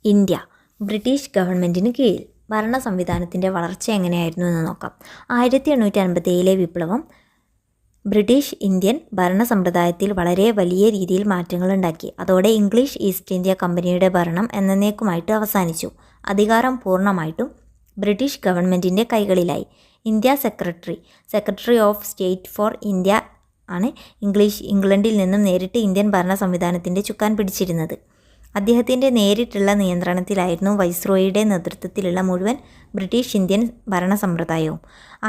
India British ഗവൺമെൻറ്റിന് കീഴിൽ. ഭരണ സംവിധാനത്തിൻ്റെ വളർച്ച എങ്ങനെയായിരുന്നു എന്ന് നോക്കാം. 1857 വിപ്ലവം ബ്രിട്ടീഷ് ഇന്ത്യൻ ഭരണ സമ്പ്രദായത്തിൽ വളരെ വലിയ രീതിയിൽ മാറ്റങ്ങളുണ്ടാക്കി. അതോടെ ഇംഗ്ലീഷ് ഈസ്റ്റ് ഇന്ത്യ കമ്പനിയുടെ ഭരണം എന്നേക്കുമായിട്ട് അവസാനിച്ചു. അധികാരം പൂർണ്ണമായിട്ടും ബ്രിട്ടീഷ് ഗവൺമെൻറ്റിൻ്റെ കൈകളിലായി. India secretary of state for India ആണ് ഇംഗ്ലണ്ടിൽ നിന്നും നേരിട്ട് ഇന്ത്യൻ ഭരണ സംവിധാനത്തിൻ്റെ ചുക്കാൻ പിടിച്ചിരുന്നത്. അദ്ദേഹത്തിൻ്റെ നേരിട്ടുള്ള നിയന്ത്രണത്തിലായിരുന്നു വൈസ്രോയിയുടെ നേതൃത്വത്തിലുള്ള മുഴുവൻ ബ്രിട്ടീഷ് ഇന്ത്യൻ ഭരണ സമ്പ്രദായവും.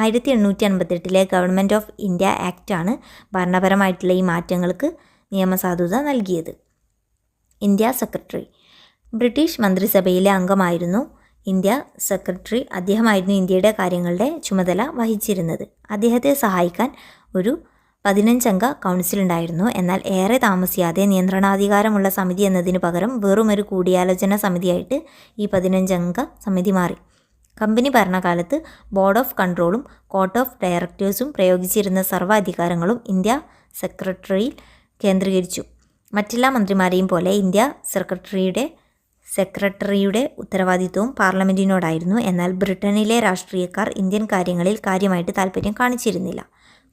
1858 ഗവൺമെൻറ് ഓഫ് ഇന്ത്യ ആക്റ്റാണ് ഭരണപരമായിട്ടുള്ള ഈ മാറ്റങ്ങൾക്ക് നിയമസാധുത നൽകിയത്. ഇന്ത്യ സെക്രട്ടറി ബ്രിട്ടീഷ് മന്ത്രിസഭയിലെ അംഗമായിരുന്നു ഇന്ത്യ സെക്രട്ടറി. അദ്ദേഹമായിരുന്നു ഇന്ത്യയുടെ കാര്യങ്ങളുടെ ചുമതല വഹിച്ചിരുന്നത്. അദ്ദേഹത്തെ സഹായിക്കാൻ ഒരു 15-അംഗ കൗൺസിലുണ്ടായിരുന്നു. എന്നാൽ ഏറെ താമസിയാതെ നിയന്ത്രണാധികാരമുള്ള സമിതി എന്നതിന് പകരം വെറുമൊരു കൂടിയാലോചന സമിതിയായിട്ട് ഈ 15-അംഗ സമിതി മാറി. കമ്പനി ഭരണകാലത്ത് ബോർഡ് ഓഫ് കൺട്രോളും കോർട്ട് ഓഫ് ഡയറക്ടേഴ്സും പ്രയോഗിച്ചിരുന്ന സർവ്വ അധികാരങ്ങളും ഇന്ത്യ സെക്രട്ടറിയിൽ കേന്ദ്രീകരിച്ചു. മറ്റെല്ലാ മന്ത്രിമാരെയും പോലെ ഇന്ത്യ സെക്രട്ടറിയുടെ ഉത്തരവാദിത്വവും പാർലമെൻറ്റിനോടായിരുന്നു. എന്നാൽ ബ്രിട്ടനിലെ രാഷ്ട്രീയക്കാർ ഇന്ത്യൻ കാര്യങ്ങളിൽ കാര്യമായിട്ട് താൽപ്പര്യം കാണിച്ചിരുന്നില്ല.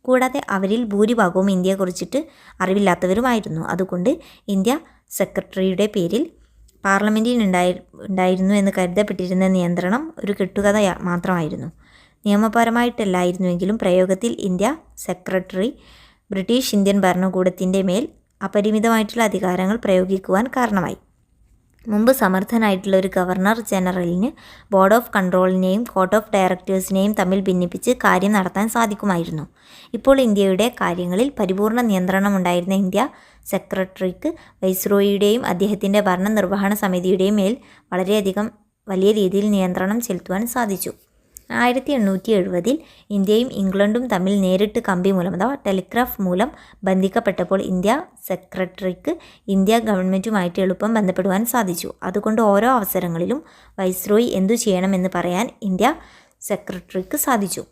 കൂടാതെ അവരിൽ ഭൂരിഭാഗവും ഇന്ത്യയെക്കുറിച്ചിട്ട് അറിവില്ലാത്തവരുമായിരുന്നു. അതുകൊണ്ട് ഇന്ത്യ സെക്രട്ടറിയുടെ പേരിൽ പാർലമെൻറ്റിനുണ്ടായിരുന്നു എന്ന് കരുതപ്പെട്ടിരുന്ന നിയന്ത്രണം ഒരു കെട്ടുകഥ മാത്രമായിരുന്നു. നിയമപരമായിട്ടല്ലായിരുന്നുവെങ്കിലും പ്രയോഗത്തിൽ ഇന്ത്യ സെക്രട്ടറി ബ്രിട്ടീഷ് ഇന്ത്യൻ ഭരണകൂടത്തിൻ്റെ മേൽ അപരിമിതമായിട്ടുള്ള അധികാരങ്ങൾ പ്രയോഗിക്കുവാൻ കാരണമായി. മുമ്പ് സമർത്ഥനായിട്ടുള്ള ഒരു ഗവർണർ ജനറലിന് ബോർഡ് ഓഫ് കൺട്രോളിനെയും കോർട്ട് ഓഫ് ഡയറക്ടേഴ്സിനെയും തമ്മിൽ ഭിന്നിപ്പിച്ച് കാര്യം നടത്താൻ സാധിക്കുമായിരുന്നു. ഇപ്പോൾ ഇന്ത്യയുടെ കാര്യങ്ങളിൽ പരിപൂർണ നിയന്ത്രണമുണ്ടായിരുന്ന ഇന്ത്യ സെക്രട്ടറിക്ക് വൈസ്രോയിയുടെയും അദ്ദേഹത്തിൻ്റെ ഭരണനിർവഹണ സമിതിയുടെയും മേൽ വലിയ രീതിയിൽ നിയന്ത്രണം ചെലുത്തുവാൻ സാധിച്ചു. 1870 ഇന്ത്യയും ഇംഗ്ലണ്ടും തമ്മിൽ നേരിട്ട് കമ്പി മൂലം അഥവാ ടെലിഗ്രാഫ് മൂലം ബന്ധിക്കപ്പെട്ടപ്പോൾ ഇന്ത്യ സെക്രട്ടറിക്ക് ഇന്ത്യ ഗവൺമെൻറ്റുമായിട്ട് എളുപ്പം ബന്ധപ്പെടുവാൻ സാധിച്ചു. അതുകൊണ്ട് ഓരോ അവസരങ്ങളിലും വൈസ്രോയി എന്തു ചെയ്യണമെന്ന് പറയാൻ ഇന്ത്യ സെക്രട്ടറിക്ക് സാധിച്ചു.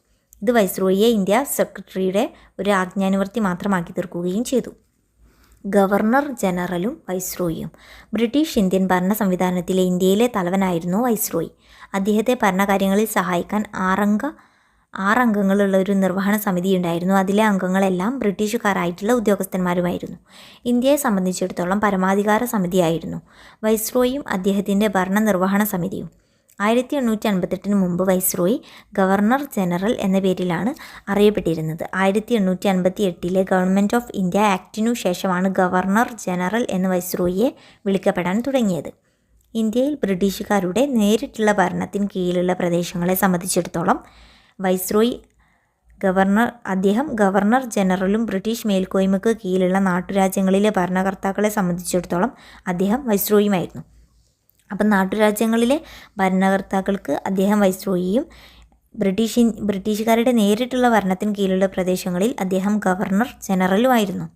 ഇത് വൈസ്രോയിയെ ഇന്ത്യ സെക്രട്ടറിയുടെ ഒരു ആജ്ഞാനുവർത്തി മാത്രമാക്കി തീർക്കുകയും ചെയ്തു. ഗവർണർ ജനറലും വൈസ്രോയിയും ബ്രിട്ടീഷ് ഇന്ത്യൻ ഭരണ സംവിധാനത്തിലെ ഇന്ത്യയിലെ തലവനായിരുന്നു വൈസ്രോയി. അദ്ദേഹത്തെ ഭരണകാര്യങ്ങളിൽ സഹായിക്കാൻ ആറംഗങ്ങളുള്ള ഒരു നിർവഹണ സമിതി ഉണ്ടായിരുന്നു. അതിലെ അംഗങ്ങളെല്ലാം ബ്രിട്ടീഷുകാരായിട്ടുള്ള ഉദ്യോഗസ്ഥന്മാരുമായിരുന്നു. ഇന്ത്യയെ സംബന്ധിച്ചിടത്തോളം പരമാധികാര സമിതിയായിരുന്നു വൈസ്രോയിയും അദ്ദേഹത്തിൻ്റെ ഭരണനിർവഹണ സമിതിയും. 1858 മുമ്പ് വൈസ്രോയി ഗവർണർ ജനറൽ എന്ന പേരിലാണ് അറിയപ്പെട്ടിരുന്നത്. 1858 ഗവൺമെൻറ് ഓഫ് ഇന്ത്യ ആക്ടിനു ശേഷമാണ് ഗവർണർ ജനറൽ എന്ന് വൈസ്രോയിയെ വിളിക്കപ്പെടാൻ തുടങ്ങിയത്. ഇന്ത്യയിൽ ബ്രിട്ടീഷുകാരുടെ നേരിട്ടുള്ള ഭരണത്തിന് കീഴിലുള്ള പ്രദേശങ്ങളെ സംബന്ധിച്ചിടത്തോളം വൈസ്രോയി ഗവർണർ ജനറലും ബ്രിട്ടീഷ് മേൽക്കോയ്മയ്ക്ക് കീഴിലുള്ള നാട്ടുരാജ്യങ്ങളിലെ ഭരണകർത്താക്കളെ സംബന്ധിച്ചിടത്തോളം അദ്ദേഹം വൈസ്രോയിയുമായിരുന്നു. അപ്പം നാട്ടുരാജ്യങ്ങളിലെ ഭരണകർത്താക്കൾക്ക് അദ്ദേഹം വൈസ്രോയിയും ബ്രിട്ടീഷുകാരുടെ നേരിട്ടുള്ള ഭരണത്തിന് കീഴിലുള്ള പ്രദേശങ്ങളിൽ അദ്ദേഹം ഗവർണർ ജനറലുമായിരുന്നു.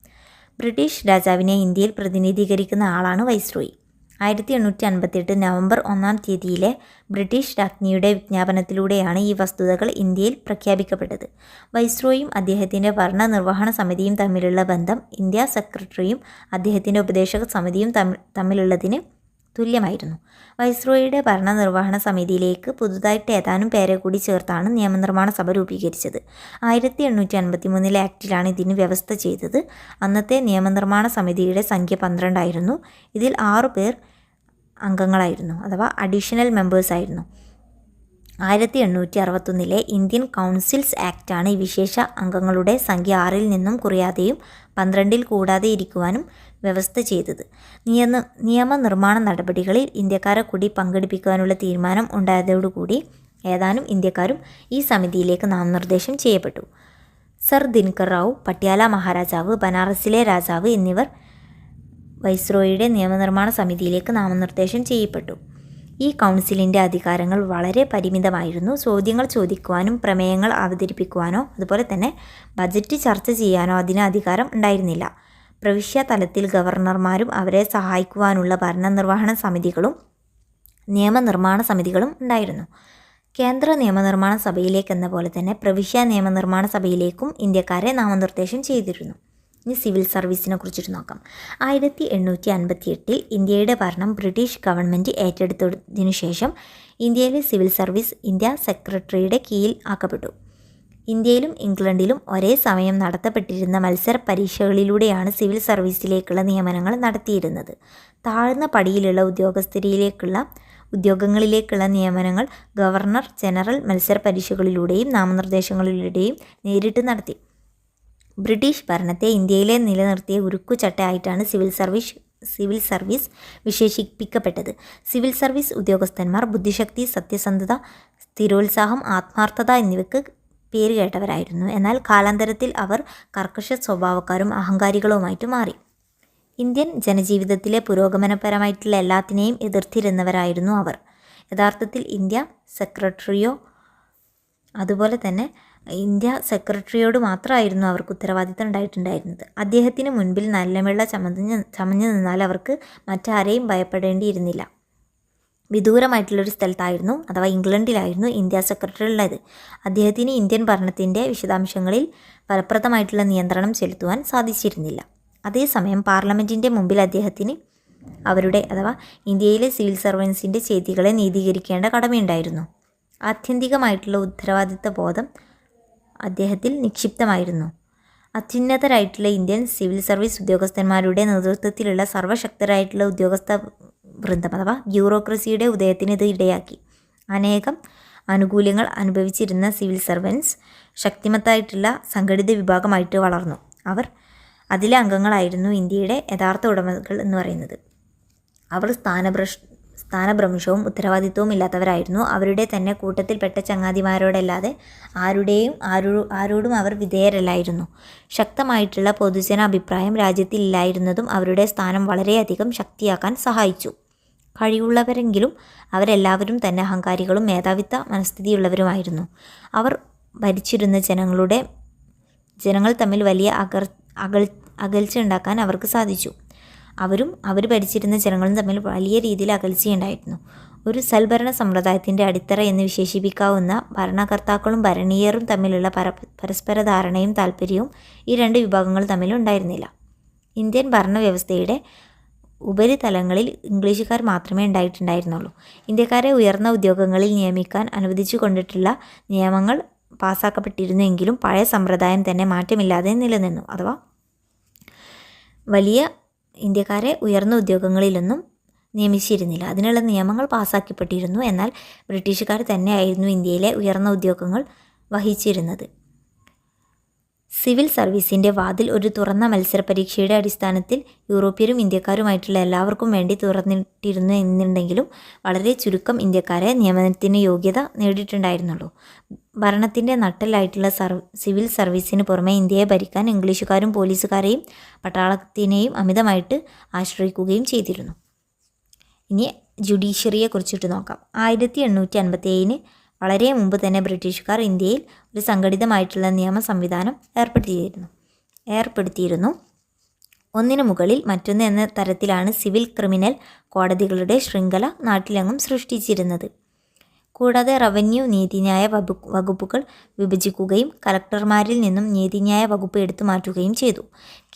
ബ്രിട്ടീഷ് രാജാവിനെ ഇന്ത്യയിൽ പ്രതിനിധീകരിക്കുന്ന ആളാണ് വൈസ്രോയി. 1858 നവംബർ 1 ബ്രിട്ടീഷ് രാജ്ഞിയുടെ വിജ്ഞാപനത്തിലൂടെയാണ് ഈ വസ്തുതകൾ ഇന്ത്യയിൽ പ്രഖ്യാപിക്കപ്പെട്ടത്. വൈസ്രോയും അദ്ദേഹത്തിൻ്റെ ഭരണനിർവഹണ സമിതിയും തമ്മിലുള്ള ബന്ധം ഇന്ത്യ സെക്രട്ടറിയും അദ്ദേഹത്തിൻ്റെ ഉപദേശക സമിതിയും തമ്മിലുള്ളതിന് തുല്യമായിരുന്നു. വൈസ്രോയിയുടെ ഭരണനിർവഹണ സമിതിയിലേക്ക് പുതുതായിട്ട് ഏതാനും പേരെ കൂടി ചേർത്താണ് നിയമനിർമ്മാണ സഭ രൂപീകരിച്ചത്. 1853 ആക്ടിലാണ് ഇതിന് വ്യവസ്ഥ ചെയ്തത്. അന്നത്തെ നിയമനിർമ്മാണ സമിതിയുടെ സംഖ്യ 12 ആയിരുന്നു. ഇതിൽ 6 പേർ അംഗങ്ങളായിരുന്നു അഥവാ അഡീഷണൽ മെമ്പേഴ്സായിരുന്നു. 1861 ഇന്ത്യൻ കൗൺസിൽസ് ആക്റ്റാണ് ഈ വിശേഷ അംഗങ്ങളുടെ സംഖ്യ 6-ൽ നിന്നും കുറയാതെയും 12-ൽ കൂടാതെ ഇരിക്കുവാനും വ്യവസ്ഥ ചെയ്തത്. നിയമനിർമ്മാണ നടപടികളിൽ ഇന്ത്യക്കാരെ കൂടി പങ്കെടുപ്പിക്കുവാനുള്ള തീരുമാനം ഉണ്ടായതോടുകൂടി ഏതാനും ഇന്ത്യക്കാരും ഈ സമിതിയിലേക്ക് നാമനിർദ്ദേശം ചെയ്യപ്പെട്ടു. സർ ദിനകർ റാവു, പട്യാല മഹാരാജാവ്, ബനാറസിലെ രാജാവ് എന്നിവർ വൈസ്രോയിയുടെ നിയമനിർമ്മാണ സമിതിയിലേക്ക് നാമനിർദ്ദേശം ചെയ്യപ്പെട്ടു. ഈ കൗൺസിലിൻ്റെ അധികാരങ്ങൾ വളരെ പരിമിതമായിരുന്നു. ചോദ്യങ്ങൾ ചോദിക്കുവാനും പ്രമേയങ്ങൾ അവതരിപ്പിക്കുവാനോ അതുപോലെ തന്നെ ബജറ്റ് ചർച്ച ചെയ്യാനോ അതിന് അധികാരം ഉണ്ടായിരുന്നില്ല. പ്രവിശ്യ തലത്തിൽ ഗവർണർമാരും അവരെ സഹായിക്കുവാനുള്ള ഭരണനിർവഹണ സമിതികളും നിയമനിർമ്മാണ സമിതികളും ഉണ്ടായിരുന്നു. കേന്ദ്ര നിയമനിർമ്മാണ സഭയിലേക്കെന്ന പോലെ തന്നെ പ്രവിശ്യ നിയമനിർമ്മാണ സഭയിലേക്കും ഇന്ത്യക്കാരെ നാമനിർദ്ദേശം ചെയ്തിരുന്നു. ഇനി സിവിൽ സർവീസിനെ കുറിച്ചിട്ട് നോക്കാം. 1858 ഇന്ത്യയുടെ ഭരണം ബ്രിട്ടീഷ് ഗവൺമെൻറ് ഏറ്റെടുത്തതിനു ശേഷം ഇന്ത്യയിലെ സിവിൽ സർവീസ് ഇന്ത്യ സെക്രട്ടറിയുടെ കീഴിൽ ആക്കപ്പെട്ടു. ഇന്ത്യയിലും ഇംഗ്ലണ്ടിലും ഒരേ സമയം നടത്തപ്പെട്ടിരുന്ന മത്സര പരീക്ഷകളിലൂടെയാണ് സിവിൽ സർവീസിലേക്കുള്ള നിയമനങ്ങൾ നടത്തിയിരുന്നത്. താഴ്ന്ന പടിയിലുള്ള ഉദ്യോഗങ്ങളിലേക്കുള്ള നിയമനങ്ങൾ ഗവർണർ ജനറൽ മത്സര പരീക്ഷകളിലൂടെയും നാമനിർദ്ദേശങ്ങളിലൂടെയും നേരിട്ട് നടത്തി. ബ്രിട്ടീഷ് ഭരണത്തെ ഇന്ത്യയിലെ നിലനിർത്തിയ ഉരുക്കുചട്ടയായിട്ടാണ് സിവിൽ സർവീസ് വിശേഷിപ്പിക്കപ്പെട്ടത്. സിവിൽ സർവീസ് ഉദ്യോഗസ്ഥന്മാർ ബുദ്ധിശക്തി, സത്യസന്ധത, സ്ഥിരോത്സാഹം, ആത്മാർത്ഥത എന്നിവയ്ക്ക് പേര് കേട്ടവരായിരുന്നു. എന്നാൽ കാലാന്തരത്തിൽ അവർ കർക്കശ സ്വഭാവക്കാരും അഹങ്കാരികളുമായിട്ട് മാറി. ഇന്ത്യൻ ജനജീവിതത്തിലെ പുരോഗമനപരമായിട്ടുള്ള എല്ലാത്തിനെയും എതിർത്തിരുന്നവരായിരുന്നു അവർ. യഥാർത്ഥത്തിൽ ഇന്ത്യ സെക്രട്ടറിയോട് മാത്രമായിരുന്നു അവർക്ക് ഉത്തരവാദിത്തം ഉണ്ടായിട്ടുണ്ടായിരുന്നത്. അദ്ദേഹത്തിന് മുൻപിൽ നല്ലമിള്ള ചമഞ്ഞു നിന്നാൽ അവർക്ക് മറ്റാരെയും ഭയപ്പെടേണ്ടിയിരുന്നില്ല. വിദൂരമായിട്ടുള്ളൊരു സ്ഥലത്തായിരുന്നു, അഥവാ ഇംഗ്ലണ്ടിലായിരുന്നു ഇന്ത്യ സെക്രട്ടറി ഉള്ളത്. അദ്ദേഹത്തിന് ഇന്ത്യൻ ഭരണത്തിൻ്റെ വിശദാംശങ്ങളിൽ ഫലപ്രദമായിട്ടുള്ള നിയന്ത്രണം ചെലുത്തുവാൻ സാധിച്ചിരുന്നില്ല. അതേസമയം പാർലമെൻറ്റിൻ്റെ മുമ്പിൽ അദ്ദേഹത്തിന് ഇന്ത്യയിലെ സിവിൽ സർവൻസിൻ്റെ ചെയ്തികളെ നീതീകരിക്കേണ്ട കടമയുണ്ടായിരുന്നു. ആത്യന്തികമായിട്ടുള്ള ഉത്തരവാദിത്ത ബോധം അദ്ദേഹത്തിൽ നിക്ഷിപ്തമായിരുന്നു. അത്യുന്നതരായിട്ടുള്ള ഇന്ത്യൻ സിവിൽ സർവീസ് ഉദ്യോഗസ്ഥന്മാരുടെ നേതൃത്വത്തിലുള്ള സർവ്വശക്തരായിട്ടുള്ള ഉദ്യോഗസ്ഥ വൃന്ദം ബ്യൂറോക്രസിയുടെ ഉദയത്തിന് ഇത് ഇടയാക്കി. അനേകം ആനുകൂല്യങ്ങൾ അനുഭവിച്ചിരുന്ന സിവിൽ സർവൻസ് ശക്തിമത്തായിട്ടുള്ള സംഘടിത വിഭാഗമായിട്ട് വളർന്നു. അതിലെ അംഗങ്ങളായിരുന്നു ഇന്ത്യയുടെ യഥാർത്ഥ ഉടമകൾ എന്ന് പറയുന്നത്. അവർ സ്ഥാനഭ്രംശവും ഉത്തരവാദിത്വവും ഇല്ലാത്തവരായിരുന്നു. അവരുടെ തന്നെ കൂട്ടത്തിൽപ്പെട്ട ചങ്ങാതിമാരോടല്ലാതെ ആരോടും അവർ വിധേയരല്ലായിരുന്നു. ശക്തമായിട്ടുള്ള പൊതുജന അഭിപ്രായം രാജ്യത്തിൽ ഇല്ലായിരുന്നതും അവരുടെ സ്ഥാനം വളരെയധികം ശക്തിയാക്കാൻ സഹായിച്ചു. കഴിവുള്ളവരെങ്കിലും അവരെല്ലാവരും തന്നെ അഹങ്കാരികളും മേധാവിത്വ മനസ്ഥിതിയുള്ളവരുമായിരുന്നു. അവർ ഭരിച്ചിരുന്ന ജനങ്ങൾ തമ്മിൽ വലിയ അകൽച്ച ഉണ്ടാക്കാൻ അവർക്ക് സാധിച്ചു. അവർ ഭരിച്ചിരുന്ന ജനങ്ങളും തമ്മിൽ വലിയ രീതിയിൽ അകൽച്ചയുണ്ടായിരുന്നു. ഒരു സൽഭരണ സമ്പ്രദായത്തിൻ്റെ അടിത്തറ എന്ന് വിശേഷിപ്പിക്കാവുന്ന ഭരണകർത്താക്കളും ഭരണീയരും തമ്മിലുള്ള പരസ്പര ധാരണയും താല്പര്യവും ഈ രണ്ട് വിഭാഗങ്ങൾ തമ്മിൽ ഉണ്ടായിരുന്നില്ല. ഇന്ത്യൻ ഭരണവ്യവസ്ഥയുടെ ഉപരിതലങ്ങളിൽ ഇംഗ്ലീഷുകാർ മാത്രമേ ഉണ്ടായിട്ടുണ്ടായിരുന്നുള്ളൂ. ഇന്ത്യക്കാരെ ഉയർന്ന ഉദ്യോഗങ്ങളിൽ നിയമിക്കാൻ അനുവദിച്ചു കൊണ്ടിട്ടുള്ള നിയമങ്ങൾ പാസ്സാക്കപ്പെട്ടിരുന്നെങ്കിലും പഴയ സമ്പ്രദായം തന്നെ മാറ്റമില്ലാതെ നിലനിന്നു. വലിയ ഇന്ത്യക്കാരെ ഉയർന്ന ഉദ്യോഗങ്ങളിലൊന്നും നിയമിച്ചിരുന്നില്ല. അതിനുള്ള നിയമങ്ങൾ പാസ്സാക്കപ്പെട്ടിരുന്നു. എന്നാൽ ബ്രിട്ടീഷുകാർ തന്നെയായിരുന്നു ഇന്ത്യയിലെ ഉയർന്ന ഉദ്യോഗങ്ങൾ വഹിച്ചിരുന്നത്. സിവിൽ സർവീസിൻ്റെ വാതിൽ ഒരു തുറന്ന മത്സര പരീക്ഷയുടെ അടിസ്ഥാനത്തിൽ യൂറോപ്യരും ഇന്ത്യക്കാരുമായിട്ടുള്ള എല്ലാവർക്കും വേണ്ടി തുറന്നിട്ടിരുന്നു എന്നുണ്ടെങ്കിലും വളരെ ചുരുക്കം ഇന്ത്യക്കാരെ നിയമനത്തിന് യോഗ്യത നേടിയിട്ടുണ്ടായിരുന്നുള്ളൂ. ഭരണത്തിൻ്റെ നട്ടെല്ലായിട്ടുള്ള സിവിൽ സർവീസിന് പുറമെ ഇന്ത്യയെ ഭരിക്കാൻ ഇംഗ്ലീഷുകാരും പോലീസുകാരെയും പട്ടാളത്തിനെയും അമിതമായിട്ട് ആശ്രയിക്കുകയും ചെയ്തിരുന്നു. ഇനി ജുഡീഷ്യറിയെ കുറിച്ചിട്ട് നോക്കാം. 1857 വളരെ മുമ്പ് തന്നെ ബ്രിട്ടീഷുകാർ ഇന്ത്യയിൽ ഒരു സംഘടിതമായിട്ടുള്ള നിയമ സംവിധാനം ഏർപ്പെടുത്തിയിരുന്നു. ഒന്നിനു മുകളിൽ മറ്റൊന്ന് എന്ന തരത്തിലാണ് സിവിൽ ക്രിമിനൽ കോടതികളുടെ ശൃംഖല നാട്ടിലെങ്ങും സൃഷ്ടിച്ചിരുന്നത്. കൂടാതെ റവന്യൂ നീതിന്യായ വകുപ്പുകൾ വിഭജിക്കുകയും കലക്ടർമാരിൽ നിന്നും നീതിന്യായ വകുപ്പ് എടുത്തു മാറ്റുകയും ചെയ്തു.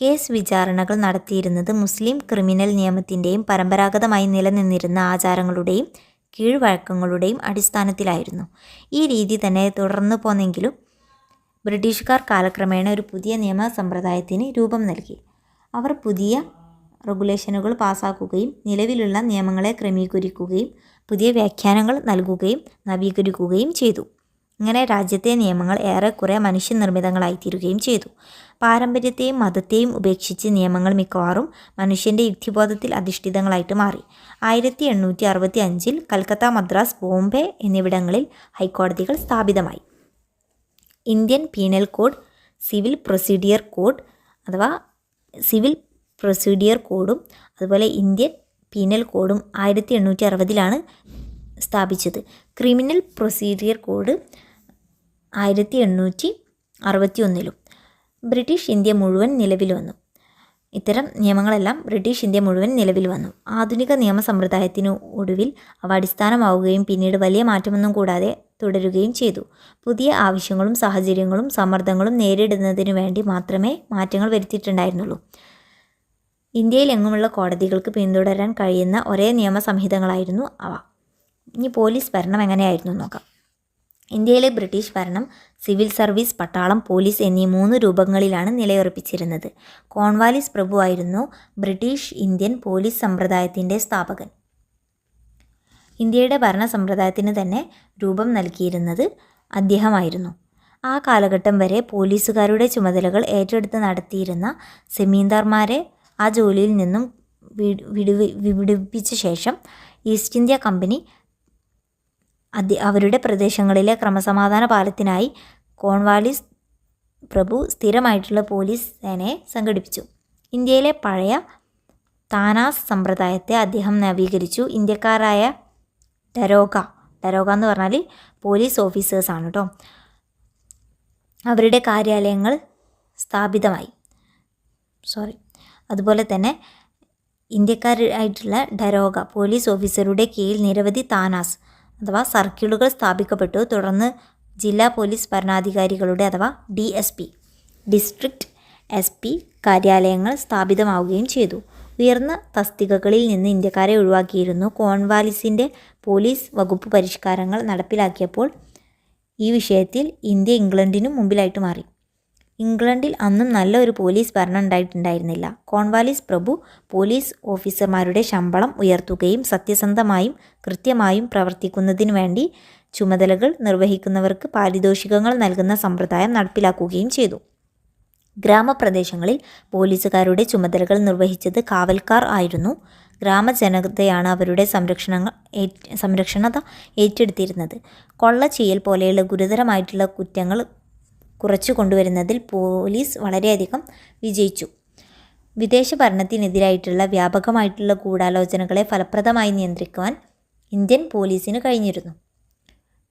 കേസ് വിചാരണകൾ നടത്തിയിരുന്നത് മുസ്ലിം ക്രിമിനൽ നിയമത്തിൻ്റെയും പരമ്പരാഗതമായി നിലനിന്നിരുന്ന ആചാരങ്ങളുടെയും കീഴ്വഴക്കങ്ങളുടെയും അടിസ്ഥാനത്തിലായിരുന്നു. ഈ രീതി തന്നെ തുടർന്നു പോന്നെങ്കിലും ബ്രിട്ടീഷുകാർ കാലക്രമേണ ഒരു പുതിയ നിയമ സമ്പ്രദായത്തിന് രൂപം നൽകി. അവർ പുതിയ റെഗുലേഷനുകൾ പാസ്സാക്കുകയും നിലവിലുള്ള നിയമങ്ങളെ ക്രമീകരിക്കുകയും പുതിയ വ്യാഖ്യാനങ്ങൾ നൽകുകയും നവീകരിക്കുകയും ചെയ്തു. ഇങ്ങനെ രാജ്യത്തെ നിയമങ്ങൾ ഏറെക്കുറെ മനുഷ്യനിർമ്മിതങ്ങളായിത്തീരുകയും ചെയ്തു. പാരമ്പര്യത്തെയും മതത്തെയും ഉപേക്ഷിച്ച് നിയമങ്ങൾ മിക്കവാറും മനുഷ്യൻ്റെ യുക്തിബോധത്തിൽ അധിഷ്ഠിതങ്ങളായിട്ട് മാറി. 1865 കൽക്കത്ത, മദ്രാസ്, ബോംബെ എന്നിവിടങ്ങളിൽ ഹൈക്കോടതികൾ സ്ഥാപിതമായി. Indian penal code, civil procedure കോഡും അതുപോലെ ഇന്ത്യൻ പീനൽ കോഡും 1860 സ്ഥാപിച്ചത്. Criminal procedure code 1861. British India മുഴുവൻ നിലവിൽ വന്നു. ഇത്തരം നിയമങ്ങളെല്ലാം ബ്രിട്ടീഷ് ഇന്ത്യ മുഴുവൻ നിലവിൽ വന്നു. ആധുനിക നിയമ സമ്പ്രദായത്തിന് ഒടുവിൽ അവ അടിസ്ഥാനമാവുകയും പിന്നീട് വലിയ മാറ്റമൊന്നും കൂടാതെ തുടരുകയും ചെയ്തു. പുതിയ ആവശ്യങ്ങളും സാഹചര്യങ്ങളും സമ്മർദ്ദങ്ങളും നേരിടുന്നതിനു വേണ്ടി മാത്രമേ മാറ്റങ്ങൾ വരുത്തിയിട്ടുണ്ടായിരുന്നുള്ളൂ. ഇന്ത്യയിലെങ്ങുമുള്ള കോടതികൾക്ക് പിന്തുടരാൻ കഴിയുന്ന ഒരേ നിയമസംഹിതകളായിരുന്നു അവ. ഇനി പോലീസ് ഭരണം എങ്ങനെയായിരുന്നു നോക്കാം. ഇന്ത്യയിലെ ബ്രിട്ടീഷ് ഭരണം സിവിൽ സർവീസ്, പട്ടാളം, പോലീസ് എന്നീ 3 രൂപങ്ങളിലാണ് നിലയുറപ്പിച്ചിരുന്നത്. കോൺവാലിസ് പ്രഭുവായിരുന്നു ബ്രിട്ടീഷ് ഇന്ത്യൻ പോലീസ് സമ്പ്രദായത്തിൻ്റെ സ്ഥാപകൻ. ഇന്ത്യയുടെ ഭരണ സമ്പ്രദായത്തിന് തന്നെ രൂപം നൽകിയിരുന്നത് അദ്ദേഹമായിരുന്നു. ആ കാലഘട്ടം വരെ പോലീസുകാരുടെ ചുമതലകൾ ഏറ്റെടുത്ത് നടത്തിയിരുന്ന സെമീന്ദാർമാരെ ആ ജോലിയിൽ നിന്നും വിടുവിപ്പിച്ച ശേഷം ഈസ്റ്റ് ഇന്ത്യ കമ്പനി അവരുടെ പ്രദേശങ്ങളിലെ ക്രമസമാധാന പാലനത്തിനായി കോൺവാലിസ് പ്രഭു സ്ഥിരമായിട്ടുള്ള പോലീസ് സേനയെ സംഘടിപ്പിച്ചു. ഇന്ത്യയിലെ പഴയ താനാസ് സമ്പ്രദായത്തെ അദ്ദേഹം നവീകരിച്ചു. ഇന്ത്യക്കാരായ ഡരോഗ എന്ന് പറഞ്ഞാൽ പോലീസ് ഓഫീസേഴ്സാണ് കേട്ടോ. അവരുടെ കാര്യാലയങ്ങൾ സ്ഥാപിതമായി. അതുപോലെ തന്നെ ഇന്ത്യക്കാരായിട്ടുള്ള ഡരോഗ പോലീസ് ഓഫീസറുടെ കീഴിൽ നിരവധി താനാസ് അഥവാ സർക്കിളുകൾ സ്ഥാപിക്കപ്പെട്ടു. തുടർന്ന് ജില്ലാ പോലീസ് ഭരണാധികാരികളുടെ അഥവാ DSP ഡിസ്ട്രിക്റ്റ് SP കാര്യാലയങ്ങൾ സ്ഥാപിതമാവുകയും ചെയ്തു. ഉയർന്ന തസ്തികകളിൽ നിന്ന് ഇന്ത്യക്കാരെ ഒഴിവാക്കിയിരുന്നു. കോൺവാലിസിൻ്റെ പോലീസ് വകുപ്പ് പരിഷ്കാരങ്ങൾ നടപ്പിലാക്കിയപ്പോൾ ഈ വിഷയത്തിൽ ഇന്ത്യ ഇംഗ്ലണ്ടിനും മുമ്പിലായിട്ട് മാറി. ഇംഗ്ലണ്ടിൽ അന്നും നല്ല ഒരു പോലീസ് ഭരണം ഉണ്ടായിട്ടുണ്ടായിരുന്നില്ല. കോൺവാലിസ് പ്രഭു പോലീസ് ഓഫീസർമാരുടെ ശമ്പളം ഉയർത്തുകയും സത്യസന്ധമായും കൃത്യമായും പ്രവർത്തിക്കുന്നതിനു വേണ്ടി ചുമതലകൾ നിർവഹിക്കുന്നവർക്ക് പാരിതോഷികങ്ങൾ നൽകുന്ന സമ്പ്രദായം നടപ്പിലാക്കുകയും ചെയ്തു. ഗ്രാമപ്രദേശങ്ങളിൽ പോലീസുകാരുടെ ചുമതലകൾ നിർവഹിച്ചത് കാവൽക്കാർ ആയിരുന്നു. ഗ്രാമജനതയാണ് അവരുടെ സംരക്ഷണത ഏറ്റെടുത്തിരുന്നത്. കൊള്ള ചെയ്യൽ പോലെയുള്ള ഗുരുതരമായിട്ടുള്ള കുറ്റങ്ങൾ കുറച്ചു കൊണ്ടുവരുന്നതിൽ പോലീസ് വളരെയധികം വിജയിച്ചു. വിദേശ ഭരണത്തിനെതിരായിട്ടുള്ള വ്യാപകമായിട്ടുള്ള ഗൂഢാലോചനകളെ ഫലപ്രദമായി നിയന്ത്രിക്കുവാൻ ഇന്ത്യൻ പോലീസിന് കഴിഞ്ഞിരുന്നു.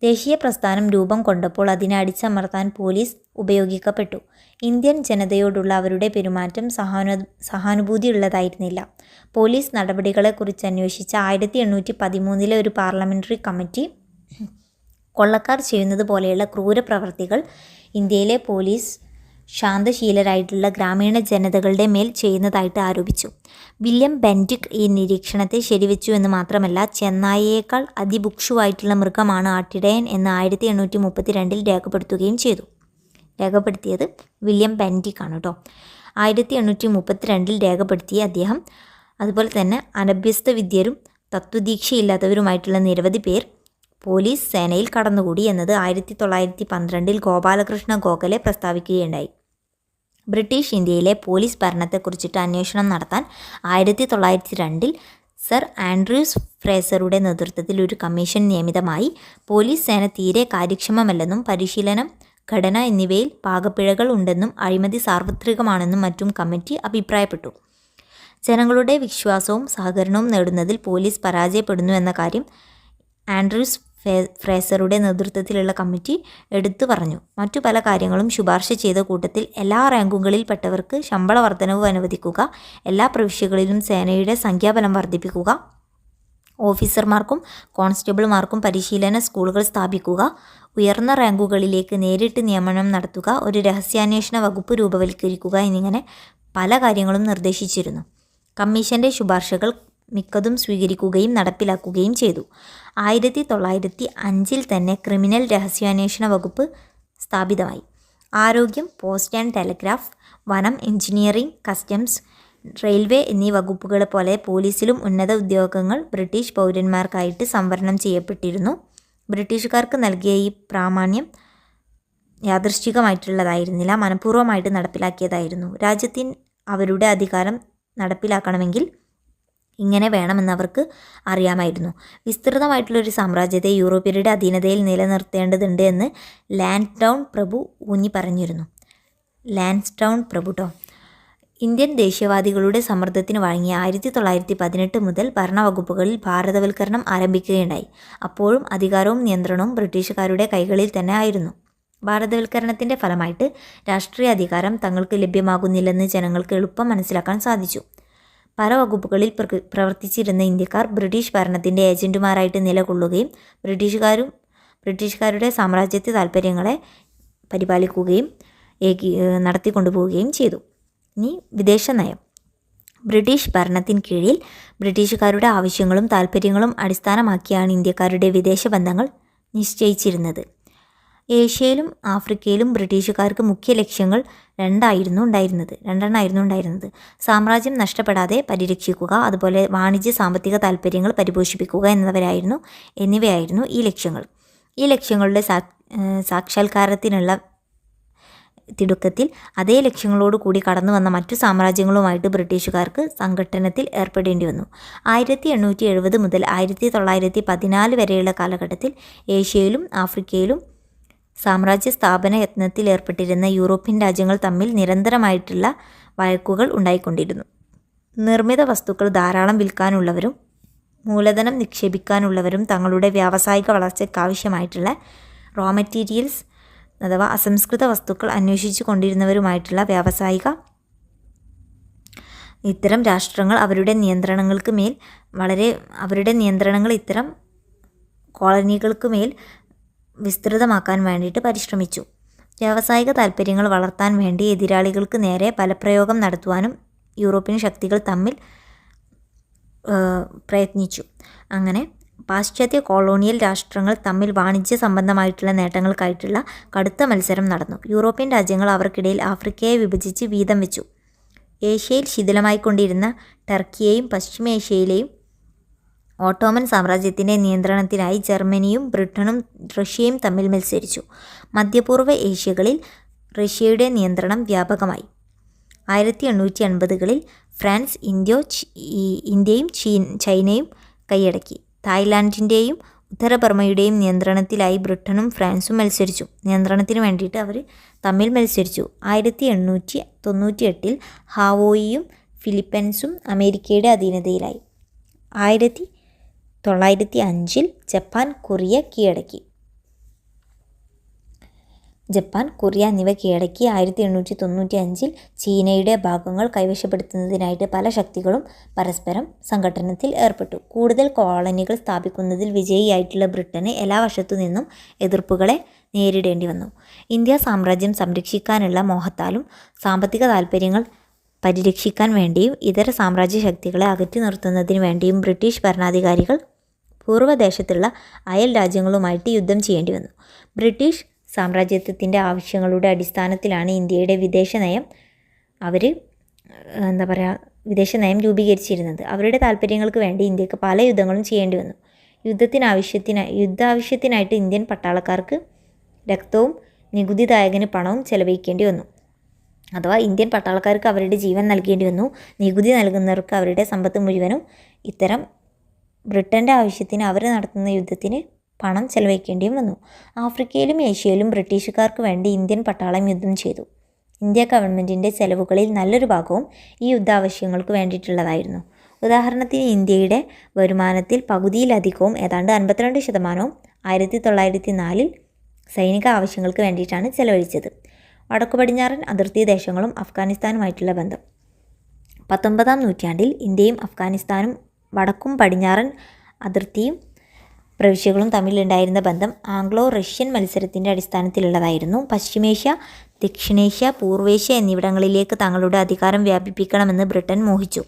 ദേശീയ പ്രസ്ഥാനം രൂപം കൊണ്ടപ്പോൾ അതിനെ അടിച്ചമർത്താൻ പോലീസ് ഉപയോഗിക്കപ്പെട്ടു. ഇന്ത്യൻ ജനതയോടുള്ള അവരുടെ പെരുമാറ്റം സഹാനുഭൂതിയുള്ളതായിരുന്നില്ല. പോലീസ് നടപടികളെക്കുറിച്ച് അന്വേഷിച്ച 1813 ഒരു പാർലമെൻ്ററി കമ്മിറ്റി കൊള്ളക്കാർ ചെയ്യുന്നത് പോലെയുള്ള ക്രൂരപ്രവർത്തികൾ ഇന്ത്യയിലെ പോലീസ് ശാന്തശീലരായിട്ടുള്ള ഗ്രാമീണ ജനതകളുടെ മേൽ ചെയ്യുന്നതായിട്ട് ആരോപിച്ചു. വില്യം ബെൻഡിക് ഈ നിരീക്ഷണത്തെ ശരിവെച്ചു എന്ന് മാത്രമല്ല, ചെന്നായിയേക്കാൾ അതിഭുക്ഷുവായിട്ടുള്ള മൃഗമാണ് ആട്ടിടയൻ എന്ന് 1832 രേഖപ്പെടുത്തിയത് വില്യം ബെൻഡിക് ആണ് കേട്ടോ. 1832 രേഖപ്പെടുത്തിയ അദ്ദേഹം അതുപോലെ തന്നെ അനഭ്യസ്ത വിദ്യരും തത്വദീക്ഷയില്ലാത്തവരുമായിട്ടുള്ള നിരവധി പേർ പോലീസ് സേനയിൽ കടന്നുകൂടി എന്നത് 1912 ഗോപാലകൃഷ്ണ ഗോഖലെ പ്രസ്താവിക്കുകയുണ്ടായി. ബ്രിട്ടീഷ് ഇന്ത്യയിലെ പോലീസ് ഭരണത്തെക്കുറിച്ചിട്ട് അന്വേഷണം നടത്താൻ 1902 സർ ആൻഡ്രൂസ് ഫ്രേസറുടെ നേതൃത്വത്തിൽ ഒരു കമ്മീഷൻ നിയമിതമായി. പോലീസ് സേന തീരെ കാര്യക്ഷമമല്ലെന്നും പരിശീലനം, ഘടന എന്നിവയിൽ പാകപ്പിഴകൾ ഉണ്ടെന്നും അഴിമതി സാർവത്രികമാണെന്നും മറ്റും കമ്മിറ്റി അഭിപ്രായപ്പെട്ടു. ജനങ്ങളുടെ വിശ്വാസവും സഹകരണവും നേടുന്നതിൽ പോലീസ് പരാജയപ്പെടുന്നു എന്ന കാര്യം ആൻഡ്രൂസ് ഫ്രേസറുടെ നേതൃത്വത്തിലുള്ള കമ്മിറ്റി എടുത്തു പറഞ്ഞു. മറ്റു പല കാര്യങ്ങളും ശുപാർശ ചെയ്ത കൂട്ടത്തിൽ എല്ലാ റാങ്കുകളിൽപ്പെട്ടവർക്ക് ശമ്പള വർധനവ് അനുവദിക്കുക, എല്ലാ പ്രവിശ്യകളിലും സേനയുടെ സംഖ്യാബലം വർദ്ധിപ്പിക്കുക, ഓഫീസർമാർക്കും കോൺസ്റ്റബിൾമാർക്കും പരിശീലന സ്കൂളുകൾ സ്ഥാപിക്കുക, ഉയർന്ന റാങ്കുകളിലേക്ക് നേരിട്ട് നിയമനം നടത്തുക, ഒരു രഹസ്യാന്വേഷണ വകുപ്പ് രൂപവൽക്കരിക്കുക എന്നിങ്ങനെ പല കാര്യങ്ങളും നിർദ്ദേശിച്ചിരുന്നു. കമ്മീഷൻ്റെ ശുപാർശകൾ മിക്കതും സ്വീകരിക്കുകയും നടപ്പിലാക്കുകയും ചെയ്തു. 1905 തന്നെ ക്രിമിനൽ രഹസ്യാന്വേഷണ വകുപ്പ് സ്ഥാപിതമായി. ആരോഗ്യം, പോസ്റ്റ് ആൻഡ് ടെലിഗ്രാഫ്, വനം, എഞ്ചിനീയറിംഗ്, കസ്റ്റംസ്, റെയിൽവേ എന്നീ വകുപ്പുകളെ പോലെ പോലീസിലും ഉന്നത ഉദ്യോഗങ്ങൾ ബ്രിട്ടീഷ് പൗരന്മാർക്കായിട്ട് സംവരണം ചെയ്യപ്പെട്ടിരുന്നു. ബ്രിട്ടീഷുകാർക്ക് നൽകിയ ഈ പ്രാമാണ്യം യാദൃശ്ചികമായിട്ടുള്ളതായിരുന്നില്ല, മനഃപൂർവ്വമായിട്ട് നടപ്പിലാക്കിയതായിരുന്നു. രാജ്യത്തിന് അവരുടെ അധികാരം നടപ്പിലാക്കണമെങ്കിൽ ഇങ്ങനെ വേണമെന്ന് അവർക്ക് അറിയാമായിരുന്നു. വിസ്തൃതമായിട്ടുള്ളൊരു സാമ്രാജ്യത്തെ യൂറോപ്യരുടെ അധീനതയിൽ നിലനിർത്തേണ്ടതുണ്ട് എന്ന് ലാൻസ്ഡൗൺ പ്രഭു ഊന്നി പറഞ്ഞിരുന്നു. ഇന്ത്യൻ ദേശീയവാദികളുടെ സമ്മർദ്ദത്തിന് വഴങ്ങി 1918 മുതൽ ഭരണവകുപ്പുകളിൽ ഭാരതവൽക്കരണം ആരംഭിക്കുകയുണ്ടായി. അപ്പോഴും അധികാരവും നിയന്ത്രണവും ബ്രിട്ടീഷുകാരുടെ കൈകളിൽ തന്നെ ആയിരുന്നു. ഭാരതവൽക്കരണത്തിൻ്റെ ഫലമായിട്ട് രാഷ്ട്രീയ അധികാരം തങ്ങൾക്ക് ലഭ്യമാകുന്നില്ലെന്ന് ജനങ്ങൾക്ക് എളുപ്പം മനസ്സിലാക്കാൻ സാധിച്ചു. പല വകുപ്പുകളിൽ പ്രവർത്തിച്ചിരുന്ന ഇന്ത്യക്കാർ ബ്രിട്ടീഷ് ഭരണത്തിൻ്റെ ഏജൻറ്റുമാരായിട്ട് നിലകൊള്ളുകയും ബ്രിട്ടീഷുകാരും ബ്രിട്ടീഷുകാരുടെ സാമ്രാജ്യത്വ താൽപ്പര്യങ്ങളെ പരിപാലിക്കുകയും നടത്തിക്കൊണ്ടുപോവുകയും ചെയ്തു. ഇനി വിദേശ നയം. ബ്രിട്ടീഷ് ഭരണത്തിന് കീഴിൽ ബ്രിട്ടീഷുകാരുടെ ആവശ്യങ്ങളും താൽപ്പര്യങ്ങളും അടിസ്ഥാനമാക്കിയാണ് ഇന്ത്യക്കാരുടെ വിദേശ ബന്ധങ്ങൾ നിശ്ചയിച്ചിരുന്നത്. ഏഷ്യയിലും ആഫ്രിക്കയിലും ബ്രിട്ടീഷുകാർക്ക് മുഖ്യ ലക്ഷ്യങ്ങൾ രണ്ടെണ്ണമായിരുന്നു ഉണ്ടായിരുന്നത്. സാമ്രാജ്യം നഷ്ടപ്പെടാതെ പരിരക്ഷിക്കുക, അതുപോലെ വാണിജ്യ സാമ്പത്തിക താൽപ്പര്യങ്ങൾ പരിപോഷിപ്പിക്കുക എന്നിവയായിരുന്നു ഈ ലക്ഷ്യങ്ങൾ. ഈ ലക്ഷ്യങ്ങളുടെ സാക്ഷാത്കാരത്തിനുള്ള തിടുക്കത്തിൽ അതേ ലക്ഷ്യങ്ങളോട് കൂടി കടന്നു വന്ന മറ്റു സാമ്രാജ്യങ്ങളുമായിട്ട് ബ്രിട്ടീഷുകാർക്ക് സംഘട്ടനത്തിൽ ഏർപ്പെടേണ്ടി വന്നു. 1870 മുതൽ 1914 വരെയുള്ള കാലഘട്ടത്തിൽ ഏഷ്യയിലും ആഫ്രിക്കയിലും സാമ്രാജ്യ സ്ഥാപന യത്നത്തിൽ ഏർപ്പെട്ടിരുന്ന യൂറോപ്യൻ രാജ്യങ്ങൾ തമ്മിൽ നിരന്തരമായിട്ടുള്ള വഴക്കുകൾ ഉണ്ടായിക്കൊണ്ടിരുന്നു. നിർമ്മിത വസ്തുക്കൾ ധാരാളം വിൽക്കാനുള്ളവരും മൂലധനം നിക്ഷേപിക്കാനുള്ളവരും തങ്ങളുടെ വ്യാവസായിക വളർച്ചയ്ക്കാവശ്യമായിട്ടുള്ള റോ മെറ്റീരിയൽസ് അഥവാ അസംസ്കൃത വസ്തുക്കൾ അന്വേഷിച്ചു കൊണ്ടിരുന്നവരുമായിട്ടുള്ള ഇത്തരം രാഷ്ട്രങ്ങൾ അവരുടെ നിയന്ത്രണങ്ങൾ ഇത്തരം കോളനികൾക്ക് മേൽ വിസ്തൃതമാക്കാൻ വേണ്ടിയിട്ട് പരിശ്രമിച്ചു. വ്യാവസായിക താൽപ്പര്യങ്ങൾ വളർത്താൻ വേണ്ടി എതിരാളികൾക്ക് നേരെ ബലപ്രയോഗം നടത്തുവാനും യൂറോപ്യൻ ശക്തികൾ തമ്മിൽ പ്രയത്നിച്ചു. അങ്ങനെ പാശ്ചാത്യ കൊളോണിയൽ രാഷ്ട്രങ്ങൾ തമ്മിൽ വാണിജ്യ സംബന്ധമായിട്ടുള്ള നേട്ടങ്ങൾക്കായിട്ടുള്ള കടുത്ത മത്സരം നടന്നു. യൂറോപ്യൻ രാജ്യങ്ങൾ അവർക്കിടയിൽ ആഫ്രിക്കയെ വിഭജിച്ച് വീതം വെച്ചു. ഏഷ്യയിൽ ശിഥിലമായിക്കൊണ്ടിരുന്ന ടർക്കിയെയും പശ്ചിമേഷ്യയിലെയും ഓട്ടോമൻ സാമ്രാജ്യത്തിൻ്റെ നിയന്ത്രണത്തിനായി ജർമ്മനിയും ബ്രിട്ടനും റഷ്യയും തമ്മിൽ മത്സരിച്ചു. മധ്യപൂർവ്വ ഏഷ്യകളിൽ റഷ്യയുടെ നിയന്ത്രണം വ്യാപകമായി. 1880കളിൽ ഫ്രാൻസ് ഇന്ത്യയും ചൈനയും കൈയടക്കി. തായ്ലാൻഡിൻ്റെയും ഉത്തര ബർമ്മയുടെയും നിയന്ത്രണത്തിലായി ബ്രിട്ടനും ഫ്രാൻസും മത്സരിച്ചു. നിയന്ത്രണത്തിന് വേണ്ടിയിട്ട് അവർ തമ്മിൽ മത്സരിച്ചു. 1898 ഹാവോയിയും ഫിലിപ്പൈൻസും അമേരിക്കയുടെ അധീനതയിലായി. 1905 ജപ്പാൻ കൊറിയ എന്നിവ കീഴടക്കി. 1895 ചീനയുടെ ഭാഗങ്ങൾ കൈവശപ്പെടുത്തുന്നതിനായിട്ട് പല ശക്തികളും പരസ്പരം സംഘട്ടനത്തിൽ ഏർപ്പെട്ടു. കൂടുതൽ കോളനികൾ സ്ഥാപിക്കുന്നതിൽ വിജയിയായിട്ടുള്ള ബ്രിട്ടന് എല്ലാ വശത്തു നിന്നും എതിർപ്പുകളെ നേരിടേണ്ടി വന്നു. ഇന്ത്യ സാമ്രാജ്യം സംരക്ഷിക്കാനുള്ള മോഹത്താലും സാമ്പത്തിക താൽപ്പര്യങ്ങൾ പരിരക്ഷിക്കാൻ വേണ്ടിയും ഇതര സാമ്രാജ്യ ശക്തികളെ അകറ്റി നിർത്തുന്നതിന് വേണ്ടിയും ബ്രിട്ടീഷ് ഭരണാധികാരികൾ പൂർവ്വദേശത്തുള്ള അയൽ രാജ്യങ്ങളുമായിട്ട് യുദ്ധം ചെയ്യേണ്ടി വന്നു. ബ്രിട്ടീഷ് സാമ്രാജ്യത്വത്തിൻ്റെ ആവശ്യങ്ങളുടെ അടിസ്ഥാനത്തിലാണ് ഇന്ത്യയുടെ വിദേശനയം രൂപീകരിച്ചിരുന്നത്. അവരുടെ താൽപ്പര്യങ്ങൾക്ക് വേണ്ടി ഇന്ത്യക്ക് പല യുദ്ധങ്ങളും ചെയ്യേണ്ടി വന്നു. യുദ്ധാവശ്യത്തിനായിട്ട് ഇന്ത്യൻ പട്ടാളക്കാർക്ക് രക്തവും നികുതിദായകന് പണവും ചെലവഴിക്കേണ്ടി വന്നു. അഥവാ ഇന്ത്യൻ പട്ടാളക്കാർക്ക് അവരുടെ ജീവൻ നൽകേണ്ടി വന്നു. നികുതി നൽകുന്നവർക്ക് അവരുടെ സമ്പത്ത് മുഴുവനും ഇത്തരം ബ്രിട്ടൻ്റെ ആവശ്യത്തിന് അവർ നടത്തുന്ന യുദ്ധത്തിന് പണം ചെലവഴിക്കേണ്ടിയും വന്നു. ആഫ്രിക്കയിലും ഏഷ്യയിലും ബ്രിട്ടീഷുകാർക്ക് വേണ്ടി ഇന്ത്യൻ പട്ടാളം യുദ്ധം ചെയ്തു. ഇന്ത്യ ഗവൺമെൻറ്റിൻ്റെ ചെലവുകളിൽ നല്ലൊരു ഭാഗവും ഈ യുദ്ധാവശ്യങ്ങൾക്ക് വേണ്ടിയിട്ടുള്ളതായിരുന്നു. ഉദാഹരണത്തിന് ഇന്ത്യയുടെ വരുമാനത്തിൽ പകുതിയിലധികവും ഏതാണ്ട് 52% 1904 സൈനിക ആവശ്യങ്ങൾക്ക് വേണ്ടിയിട്ടാണ് ചെലവഴിച്ചത്. വടക്കു പടിഞ്ഞാറൻ അതിർത്തി ദേശങ്ങളും അഫ്ഗാനിസ്ഥാനുമായിട്ടുള്ള ബന്ധം. 19-ാം നൂറ്റാണ്ടിൽ ഇന്ത്യയും അഫ്ഗാനിസ്ഥാനും വടക്കും പടിഞ്ഞാറൻ അതിർത്തിയും പ്രവിശ്യകളും തമ്മിലുണ്ടായിരുന്ന ബന്ധം ആംഗ്ലോ റഷ്യൻ മത്സരത്തിൻ്റെ അടിസ്ഥാനത്തിലുള്ളതായിരുന്നു. പശ്ചിമേഷ്യ, ദക്ഷിണേഷ്യ, പൂർവേഷ്യ എന്നിവിടങ്ങളിലേക്ക് തങ്ങളുടെ അധികാരം വ്യാപിപ്പിക്കണമെന്ന് ബ്രിട്ടൻ മോഹിച്ചു.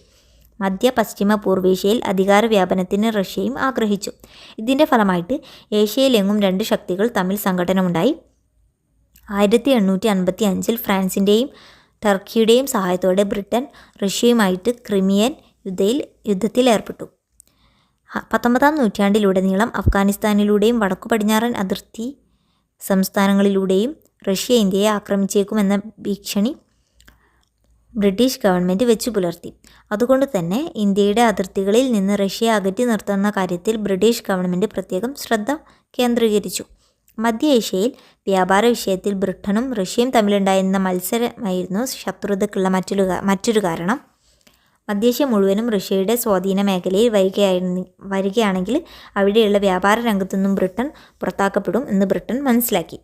മധ്യ പശ്ചിമ പൂർവേഷ്യയിൽ അധികാര വ്യാപനത്തിന് റഷ്യയും ആഗ്രഹിച്ചു. ഇതിൻ്റെ ഫലമായിട്ട് ഏഷ്യയിലെങ്ങും രണ്ട് ശക്തികൾ തമ്മിൽ സംഘട്ടനമുണ്ടായി. 1855 ഫ്രാൻസിൻ്റെയും ടർക്കിയുടെയും സഹായത്തോടെ ബ്രിട്ടൻ റഷ്യയുമായിട്ട് ക്രിമിയൻ യുദ്ധത്തിൽ ഏർപ്പെട്ടു. 19-ാം നൂറ്റാണ്ടിലുടനീളം അഫ്ഗാനിസ്ഥാനിലൂടെയും വടക്കു പടിഞ്ഞാറൻ അതിർത്തി സംസ്ഥാനങ്ങളിലൂടെയും റഷ്യ ഇന്ത്യയെ ആക്രമിച്ചേക്കുമെന്ന ഭീഷണി ബ്രിട്ടീഷ് ഗവൺമെൻറ് വെച്ചു പുലർത്തി. അതുകൊണ്ട് തന്നെ ഇന്ത്യയുടെ അതിർത്തികളിൽ നിന്ന് റഷ്യയെ അകറ്റി നിർത്തുന്ന കാര്യത്തിൽ ബ്രിട്ടീഷ് ഗവൺമെൻറ് പ്രത്യേകം ശ്രദ്ധ കേന്ദ്രീകരിച്ചു. മധ്യ ഏഷ്യയിൽ വ്യാപാര വിഷയത്തിൽ ബ്രിട്ടനും റഷ്യയും തമ്മിലുണ്ടായിരുന്ന മത്സരമായിരുന്നു ശത്രുതയ്ക്കുള്ള മറ്റൊരു കാരണം. മധ്യേഷ്യ മുഴുവനും റഷ്യയുടെ സ്വാധീന മേഖലയിൽ വരികയാണെങ്കിൽ അവിടെയുള്ള വ്യാപാര രംഗത്തുനിന്നും ബ്രിട്ടൻ പുറത്താക്കപ്പെടും എന്ന് ബ്രിട്ടൻ മനസ്സിലാക്കി.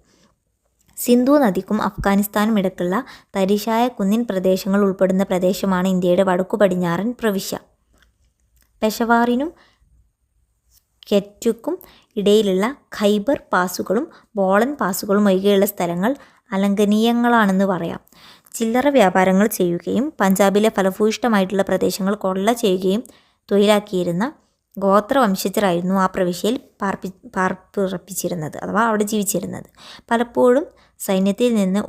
സിന്ധു നദിക്കും അഫ്ഗാനിസ്ഥാനും ഇടയ്ക്കുള്ള തരിശായ കുന്നിൻ പ്രദേശങ്ങൾ ഉൾപ്പെടുന്ന പ്രദേശമാണ് ഇന്ത്യയുടെ വടക്കു പടിഞ്ഞാറൻ പ്രവിശ്യ. പെഷവാറിനും ക്വറ്റയ്ക്കും ഇടയിലുള്ള ഖൈബർ പാസുകളും ബോളൻ പാസുകളും ഒഴികെയുള്ള സ്ഥലങ്ങൾ അലംഘനീയങ്ങളാണെന്ന് പറയാം. ചില്ലറ വ്യാപാരങ്ങൾ ചെയ്യുകയും പഞ്ചാബിലെ ഫലഭൂയിഷ്ഠമായിട്ടുള്ള പ്രദേശങ്ങൾ കൊള്ള ചെയ്യുകയും തൊഴിലാക്കിയിരുന്ന ഗോത്രവംശജരായിരുന്നു ആ പ്രവിശ്യയിൽ പാർപ്പുറപ്പിച്ചിരുന്നത് അഥവാ അവിടെ ജീവിച്ചിരുന്നത്. പലപ്പോഴും സൈന്യത്തിൽ നിന്ന്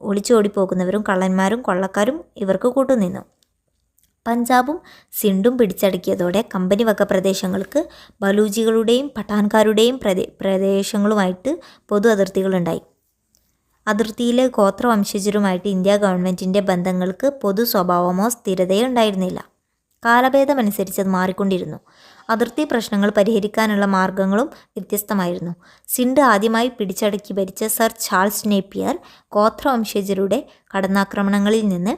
ഒളിച്ചോടിപ്പോകുന്നവരും കള്ളന്മാരും കൊള്ളക്കാരും ഇവർക്ക് കൂട്ടുനിന്നു. പഞ്ചാബും സിന്ധും പിടിച്ചടക്കിയതോടെ കമ്പനി വക പ്രദേശങ്ങൾക്ക് ബലൂജികളുടെയും പഠാൻകാരുടെയും പ്രദേശങ്ങളുമായിട്ട് പൊതു അതിർത്തികളുണ്ടായി. അതിർത്തിയിലെ ഗോത്രവംശജരുമായിട്ട് ഇന്ത്യ ഗവൺമെൻറ്റിൻ്റെ ബന്ധങ്ങൾക്ക് പൊതു സ്വഭാവമോ സ്ഥിരതയോ ഉണ്ടായിരുന്നില്ല. കാലഭേദമനുസരിച്ച് അത് മാറിക്കൊണ്ടിരുന്നു. അതിർത്തി പ്രശ്നങ്ങൾ പരിഹരിക്കാനുള്ള മാർഗങ്ങളും വ്യത്യസ്തമായിരുന്നു. സിന്ധ് ആദ്യമായി പിടിച്ചടക്കി ഭരിച്ച സർ ചാൾസ് നേപ്പിയർ ഗോത്രവംശജരുടെ കടന്നാക്രമണങ്ങളിൽ നിന്ന്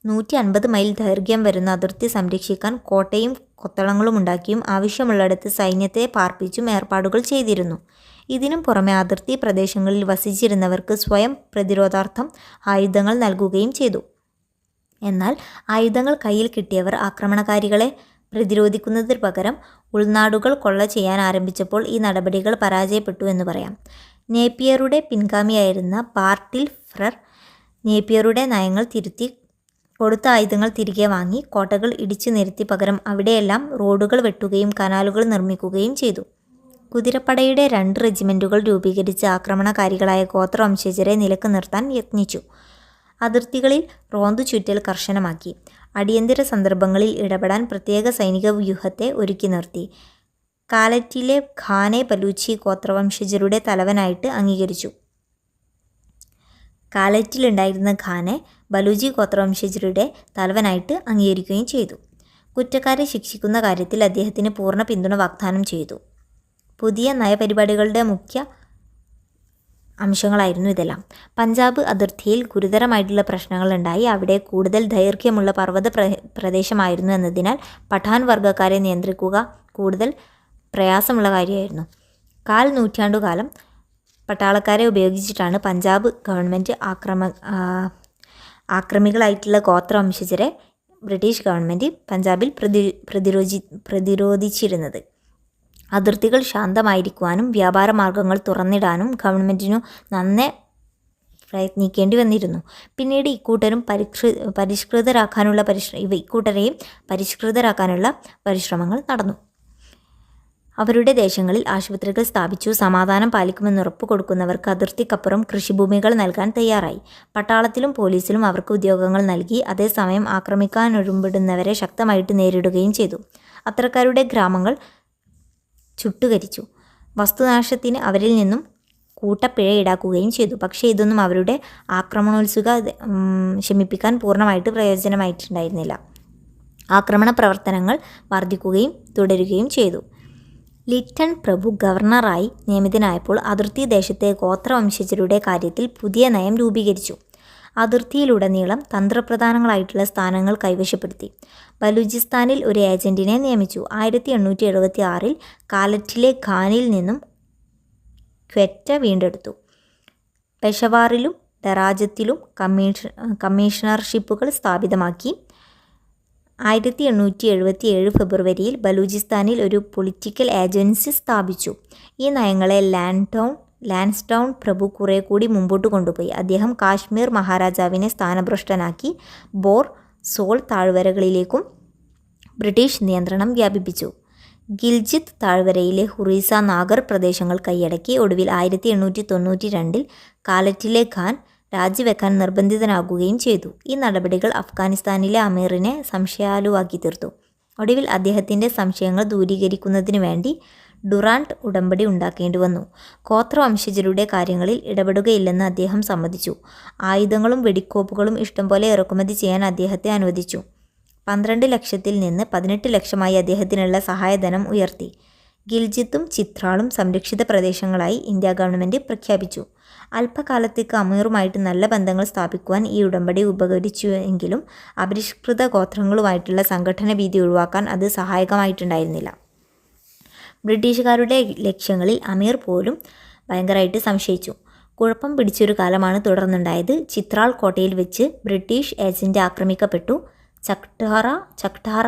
150 മൈൽ ദൈർഘ്യം വരുന്ന അതിർത്തി സംരക്ഷിക്കാൻ കോട്ടയും കൊത്തളങ്ങളും ഉണ്ടാക്കിയും ആവശ്യമുള്ളിടത്ത് സൈന്യത്തെ പാർപ്പിച്ചും ഏർപ്പാടുകൾ ചെയ്തിരുന്നു. ഇതിനും പുറമെ അതിർത്തി പ്രദേശങ്ങളിൽ വസിച്ചിരുന്നവർക്ക് സ്വയം പ്രതിരോധാർത്ഥം ആയുധങ്ങൾ നൽകുകയും ചെയ്തു. എന്നാൽ ആയുധങ്ങൾ കയ്യിൽ കിട്ടിയവർ ആക്രമണകാരികളെ പ്രതിരോധിക്കുന്നതിന് പകരം ഉൾനാടുകൾ കൊള്ള ചെയ്യാൻ ആരംഭിച്ചപ്പോൾ ഈ നടപടികൾ പരാജയപ്പെട്ടു എന്ന് പറയാം. നേപ്പിയറുടെ പിൻഗാമിയായിരുന്ന ബാർട്ടിൽ ഫ്രർ നേപ്പിയറുടെ നയങ്ങൾ തിരുത്തി കൊടുത്ത ആയുധങ്ങൾ തിരികെ വാങ്ങി കോട്ടകൾ ഇടിച്ചു നിരത്തി പകരം അവിടെയെല്ലാം റോഡുകൾ വെട്ടുകയും കനാലുകൾ നിർമ്മിക്കുകയും ചെയ്തു. കുതിരപ്പടയുടെ 2 റെജിമെൻറ്റുകൾ രൂപീകരിച്ച് ആക്രമണകാരികളായ ഗോത്രവംശജരെ നിലക്ക് നിർത്താൻ യത്നിച്ചു. അതിർത്തികളിൽ റോന്തു ചുറ്റൽ കർശനമാക്കി. അടിയന്തര സന്ദർഭങ്ങളിൽ ഇടപെടാൻ പ്രത്യേക സൈനിക വ്യൂഹത്തെ ഒരുക്കി നിർത്തി. കാലറ്റിലെ ഖാനെ ബലൂച്ചി ഗോത്രവംശജരുടെ തലവനായിട്ട് അംഗീകരിച്ചു. കാലറ്റിലുണ്ടായിരുന്ന ഖാനെ ബലൂചി ഗോത്രവംശജരുടെ തലവനായിട്ട് അംഗീകരിക്കുകയും ചെയ്തു. കുറ്റക്കാരെ ശിക്ഷിക്കുന്ന കാര്യത്തിൽ അദ്ദേഹത്തിന് പൂർണ്ണ പിന്തുണ വാഗ്ദാനം ചെയ്തു. പുതിയ നയപരിപാടികളുടെ മുഖ്യ അംശങ്ങളായിരുന്നു ഇതെല്ലാം. പഞ്ചാബ് അതിർത്തിയിൽ ഗുരുതരമായിട്ടുള്ള പ്രശ്നങ്ങളുണ്ടായി. അവിടെ കൂടുതൽ ദൈർഘ്യമുള്ള പർവ്വത പ്രദേശമായിരുന്നു എന്നതിനാൽ പഠാൻ വർഗ്ഗക്കാരെ നിയന്ത്രിക്കുക കൂടുതൽ പ്രയാസമുള്ള കാര്യമായിരുന്നു. 1/4 നൂറ്റാണ്ടുകാലം പട്ടാളക്കാരെ ഉപയോഗിച്ചിട്ടാണ് പഞ്ചാബ് ഗവൺമെൻറ് ആക്രമികളായിട്ടുള്ള ഗോത്രവംശജരെ ബ്രിട്ടീഷ് ഗവൺമെൻറ് പഞ്ചാബിൽ പ്രതിരോധിച്ചിരുന്നത്. അതിർത്തികൾ ശാന്തമായിരിക്കുവാനും വ്യാപാര മാർഗങ്ങൾ തുറന്നിടാനും ഗവൺമെൻറ്റിനു നന്നേ പ്രയത്നിക്കേണ്ടി വന്നിരുന്നു. പിന്നീട് ഇക്കൂട്ടരെയും പരിഷ്കൃതരാക്കാനുള്ള പരിശ്രമങ്ങൾ നടന്നു. അവരുടെ ദേശങ്ങളിൽ ആശുപത്രികൾ സ്ഥാപിച്ചു. സമാധാനം പാലിക്കുമെന്ന് ഉറപ്പ് കൊടുക്കുന്നവർക്ക് അതിർത്തിക്കപ്പുറം കൃഷിഭൂമികൾ നൽകാൻ തയ്യാറായി. പട്ടാളത്തിലും പോലീസിലും അവർക്ക് ഉദ്യോഗങ്ങൾ നൽകി. അതേസമയം ആക്രമിക്കാനൊരുമ്പെടുന്നവരെ ശക്തമായിട്ട് നേരിടുകയും ചെയ്തു. അത്തരക്കാരുടെ ഗ്രാമങ്ങൾ ചുട്ടുകരിച്ചു. വസ്തുനാശത്തിന് അവരിൽ നിന്നും കൂട്ടപ്പിഴ ഈടാക്കുകയും ചെയ്തു. പക്ഷേ ഇതൊന്നും അവരുടെ ആക്രമണോത്സുക ശമിപ്പിക്കാൻ പൂർണ്ണമായിട്ട് പ്രയോജനമായിട്ടുണ്ടായിരുന്നില്ല. ആക്രമണ പ്രവർത്തനങ്ങൾ വർദ്ധിക്കുകയും തുടരുകയും ചെയ്തു. ലിറ്റൺ പ്രഭു ഗവർണറായി നിയമിതനായപ്പോൾ അതിർത്തി ദേശത്തെ ഗോത്രവംശജരുടെ കാര്യത്തിൽ പുതിയ നയം രൂപീകരിച്ചു. അതിർത്തിയിലുടനീളം തന്ത്രപ്രധാനങ്ങളായിട്ടുള്ള സ്ഥാനങ്ങൾ കൈവശപ്പെടുത്തി. ബലൂചിസ്ഥാനിൽ ഒരു ഏജൻറ്റിനെ നിയമിച്ചു. 1876 കാലറ്റിലെ ഖാനിൽ നിന്നും ക്വറ്റ വീണ്ടെടുത്തു. പെഷവാറിലും ഡറാജത്തിലും കമ്മീഷണർഷിപ്പുകൾ സ്ഥാപിതമാക്കി. 1877 ഫെബ്രുവരിയിൽ ബലൂചിസ്ഥാനിൽ ഒരു പൊളിറ്റിക്കൽ ഏജൻസി സ്ഥാപിച്ചു. ഈ നയങ്ങളെ ലാൻസ്ഡൗൺ പ്രഭു കുറെ കൂടി മുമ്പോട്ട് കൊണ്ടുപോയി. അദ്ദേഹം കാശ്മീർ മഹാരാജാവിനെ സ്ഥാനഭ്രഷ്ടനാക്കി. ബോർ സോൾ താഴ്വരകളിലേക്കും ബ്രിട്ടീഷ് നിയന്ത്രണം വ്യാപിപ്പിച്ചു. ഗിൽജിത്ത് താഴ്വരയിലെ ഹുറീസ നാഗർ പ്രദേശങ്ങൾ കൈയടക്കി. ഒടുവിൽ 1892 കാലറ്റിലെ ഖാൻ രാജിവെക്കാൻ നിർബന്ധിതനാകുകയും ചെയ്തു. ഈ നടപടികൾ അഫ്ഗാനിസ്ഥാനിലെ അമീറിനെ സംശയാലുവാക്കി തീർത്തു. ഒടുവിൽ അദ്ദേഹത്തിൻ്റെ സംശയങ്ങൾ ദൂരീകരിക്കുന്നതിനു വേണ്ടി ഡുറാൻഡ് ഉടമ്പടി ഉണ്ടാക്കേണ്ടി വന്നു. ഗോത്രവംശജരുടെ കാര്യങ്ങളിൽ ഇടപെടുകയില്ലെന്ന് അദ്ദേഹം സമ്മതിച്ചു. ആയുധങ്ങളും വെടിക്കോപ്പുകളും ഇഷ്ടംപോലെ ഇറക്കുമതി ചെയ്യാൻ അദ്ദേഹത്തെ അനുവദിച്ചു. 12 ലക്ഷത്തിൽ നിന്ന് 18 ലക്ഷമായി അദ്ദേഹത്തിനുള്ള സഹായധനം ഉയർത്തി. ഗിൽജിത്തും ചിത്രാളും സംരക്ഷിത പ്രദേശങ്ങളായി ഇന്ത്യ ഗവൺമെൻറ് പ്രഖ്യാപിച്ചു. അല്പകാലത്തേക്ക് അമീറുമായിട്ട് നല്ല ബന്ധങ്ങൾ സ്ഥാപിക്കുവാൻ ഈ ഉടമ്പടി ഉപകരിച്ചുവെങ്കിലും അപരിഷ്കൃത ഗോത്രങ്ങളുമായിട്ടുള്ള സംഘടന ഭീതി ഒഴിവാക്കാൻ അത് സഹായകമായിട്ടുണ്ടായിരുന്നില്ല. ബ്രിട്ടീഷുകാരുടെ ലക്ഷ്യങ്ങളിൽ അമീർ പോലും ഭയങ്കരമായിട്ട് സംശയിച്ചു. കുഴപ്പം പിടിച്ചൊരു കാലമാണ് തുടർന്നുണ്ടായത്. ചിത്രാൾ കോട്ടയിൽ വെച്ച് ബ്രിട്ടീഷ് ഏജൻറ്റ് ആക്രമിക്കപ്പെട്ടു. ചക്ടാറ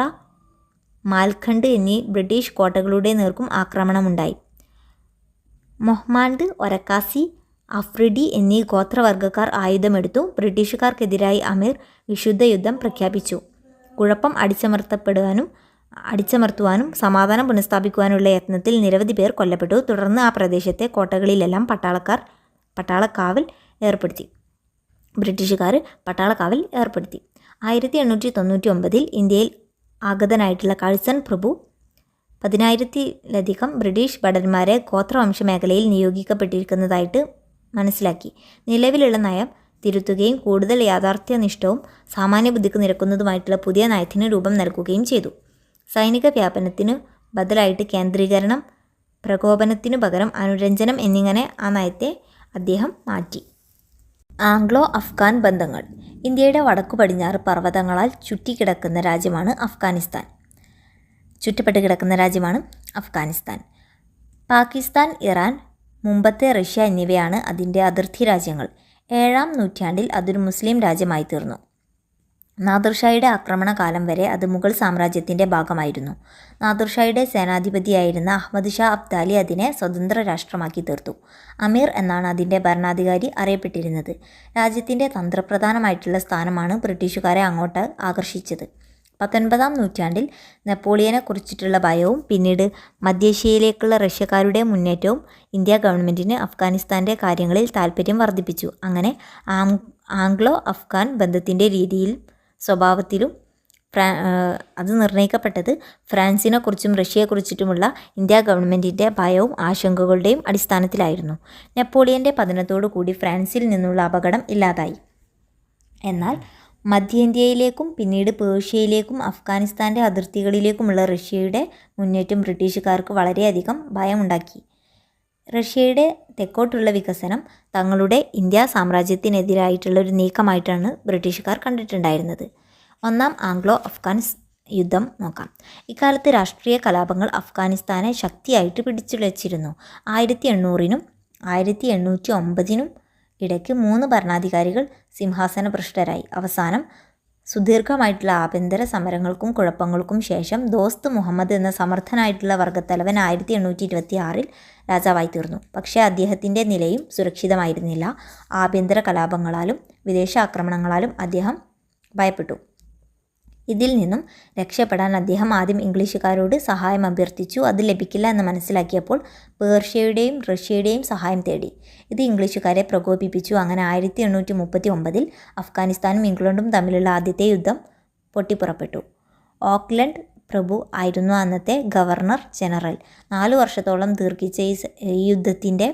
മാൽഖണ്ഡ് എന്നീ ബ്രിട്ടീഷ് കോട്ടകളുടെ നേർക്കും ആക്രമണമുണ്ടായി. മൊഹ്മാൻഡ്, ഒരക്കാസി, അഫ്രിഡി എന്നീ ഗോത്രവർഗ്ഗക്കാർ ആയുധമെടുത്തു. ബ്രിട്ടീഷുകാർക്കെതിരായി അമീർ വിശുദ്ധ യുദ്ധം പ്രഖ്യാപിച്ചു. കുഴപ്പം അടിച്ചമർത്തുവാനും സമാധാനം പുനഃസ്ഥാപിക്കുവാനുള്ള യത്നത്തിൽ നിരവധി പേർ കൊല്ലപ്പെട്ടു. തുടർന്ന് ആ പ്രദേശത്തെ കോട്ടകളിലെല്ലാം പട്ടാളക്കാവൽ ഏർപ്പെടുത്തി. ബ്രിട്ടീഷുകാർ പട്ടാളക്കാവൽ ഏർപ്പെടുത്തി. 1899 ഇന്ത്യയിൽ ആഗതനായിട്ടുള്ള കഴ്സൺ പ്രഭു 10,000-ലധികം ബ്രിട്ടീഷ് ഭടന്മാരെ ഗോത്രവംശ മേഖലയിൽ നിയോഗിക്കപ്പെട്ടിരിക്കുന്നതായിട്ട് മനസ്സിലാക്കി. നിലവിലുള്ള നയം തിരുത്തുകയും കൂടുതൽ യാഥാർത്ഥ്യനിഷ്ഠവും സാമാന്യബുദ്ധിക്ക് നിരക്കുന്നതുമായിട്ടുള്ള പുതിയ നയത്തിന് രൂപം നൽകുകയും ചെയ്തു. സൈനിക വ്യാപനത്തിനു ബദലായിട്ട് കേന്ദ്രീകരണം, പ്രകോപനത്തിനു പകരം അനുരഞ്ജനം എന്നിങ്ങനെ ആ നയത്തെ അദ്ദേഹം മാറ്റി. ആംഗ്ലോ അഫ്ഗാൻ ബന്ധങ്ങൾ. ഇന്ത്യയുടെ വടക്കു പടിഞ്ഞാറ് പർവ്വതങ്ങളാൽ ചുറ്റിക്കിടക്കുന്ന രാജ്യമാണ് അഫ്ഗാനിസ്ഥാൻ. പാകിസ്ഥാൻ, ഇറാൻ, മുമ്പത്തെ റഷ്യ എന്നിവയാണ് അതിൻ്റെ അതിർത്തി രാജ്യങ്ങൾ. 7-ാം നൂറ്റാണ്ടിൽ അതൊരു മുസ്ലിം രാജ്യമായി തീർന്നു. നാദിർഷായുടെ ആക്രമണകാലം വരെ അത് മുഗൾ സാമ്രാജ്യത്തിൻ്റെ ഭാഗമായിരുന്നു. നാദിർഷായുടെ സേനാധിപതിയായിരുന്ന അഹമ്മദ് ഷാ അബ്ദാലി അതിനെ സ്വതന്ത്ര രാഷ്ട്രമാക്കി തീർത്തു. അമീർ എന്നാണ് അതിൻ്റെ ഭരണാധികാരി അറിയപ്പെട്ടിരുന്നത്. രാജ്യത്തിൻ്റെ തന്ത്രപ്രധാനമായിട്ടുള്ള സ്ഥാനമാണ് ബ്രിട്ടീഷുകാരെ അങ്ങോട്ട് ആകർഷിച്ചത്. 19-ാം നൂറ്റാണ്ടിൽ നെപ്പോളിയനെക്കുറിച്ചിട്ടുള്ള ഭയവും പിന്നീട് മധ്യേഷ്യയിലേക്കുള്ള റഷ്യക്കാരുടെ മുന്നേറ്റവും ഇന്ത്യ ഗവൺമെൻറ്റിന് അഫ്ഗാനിസ്ഥാൻ്റെ കാര്യങ്ങളിൽ താൽപ്പര്യം വർദ്ധിപ്പിച്ചു. അങ്ങനെ ആംഗ്ലോ അഫ്ഗാൻ ബന്ധത്തിൻ്റെ രീതിയിലും സ്വഭാവത്തിലും അത് നിർണ്ണയിക്കപ്പെട്ടത് ഫ്രാൻസിനെക്കുറിച്ചും റഷ്യയെക്കുറിച്ചിട്ടുമുള്ള ഇന്ത്യ ഗവൺമെൻറ്റിൻ്റെ ഭയവും ആശങ്കകളുടെയും അടിസ്ഥാനത്തിലായിരുന്നു. നെപ്പോളിയൻ്റെ പതനത്തോടു കൂടി ഫ്രാൻസിൽ നിന്നുള്ള അപകടം ഇല്ലാതായി. എന്നാൽ മധ്യേന്ത്യയിലേക്കും പിന്നീട് പേർഷ്യയിലേക്കും അഫ്ഗാനിസ്ഥാൻ്റെ അതിർത്തികളിലേക്കുമുള്ള റഷ്യയുടെ മുന്നേറ്റം ബ്രിട്ടീഷുകാർക്ക് വളരെയധികം ഭയമുണ്ടാക്കി. റഷ്യയുടെ തെക്കോട്ടുള്ള വികസനം തങ്ങളുടെ ഇന്ത്യ സാമ്രാജ്യത്തിനെതിരായിട്ടുള്ള ഒരു നീക്കമായിട്ടാണ് ബ്രിട്ടീഷുകാർ കണ്ടിട്ടുണ്ടായിരുന്നത്. ഒന്നാം ആംഗ്ലോ അഫ്ഗാൻ യുദ്ധം നോക്കാം. ഇക്കാലത്ത് രാഷ്ട്രീയ കലാപങ്ങൾ അഫ്ഗാനിസ്ഥാനെ ശക്തിയായിട്ട് പിടിച്ചുലച്ചിരുന്നു. 1800-നും 1809-നും ഇടയ്ക്ക് 3 ഭരണാധികാരികൾ സിംഹാസനഭ്രഷ്ടരായി. അവസാനം സുദീർഘമായിട്ടുള്ള ആഭ്യന്തര സമരങ്ങൾക്കും കുഴപ്പങ്ങൾക്കും ശേഷം ദോസ്ത് മുഹമ്മദ് എന്ന സമർത്ഥനായിട്ടുള്ള വർഗ്ഗത്തലവൻ 1826-ൽ രാജാവായി തീർന്നു. പക്ഷേ അദ്ദേഹത്തിൻ്റെ നിലയും സുരക്ഷിതമായിരുന്നില്ല. ആഭ്യന്തര കലാപങ്ങളാലും വിദേശ ആക്രമണങ്ങളാലും അദ്ദേഹം ഭയപ്പെട്ടു. ഇതിൽ നിന്നും രക്ഷപ്പെടാൻ അദ്ദേഹം ആദ്യം ഇംഗ്ലീഷുകാരോട് സഹായം അഭ്യർത്ഥിച്ചു. അത് ലഭിക്കില്ല എന്ന് മനസ്സിലാക്കിയപ്പോൾ പേർഷ്യയുടെയും റഷ്യയുടെയും സഹായം തേടി. ഇത് ഇംഗ്ലീഷുകാരെ പ്രകോപിപ്പിച്ചു. അങ്ങനെ 1839-ൽ അഫ്ഗാനിസ്ഥാനും ഇംഗ്ലണ്ടും തമ്മിലുള്ള ആദ്യത്തെ യുദ്ധം പൊട്ടിപ്പുറപ്പെട്ടു. ഓക്ലൻഡ് പ്രഭു ആയിരുന്നു അന്നത്തെ ഗവർണർ ജനറൽ. 4 വർഷത്തോളം ദീർഘിച്ച ഈ യുദ്ധത്തിൻ്റെ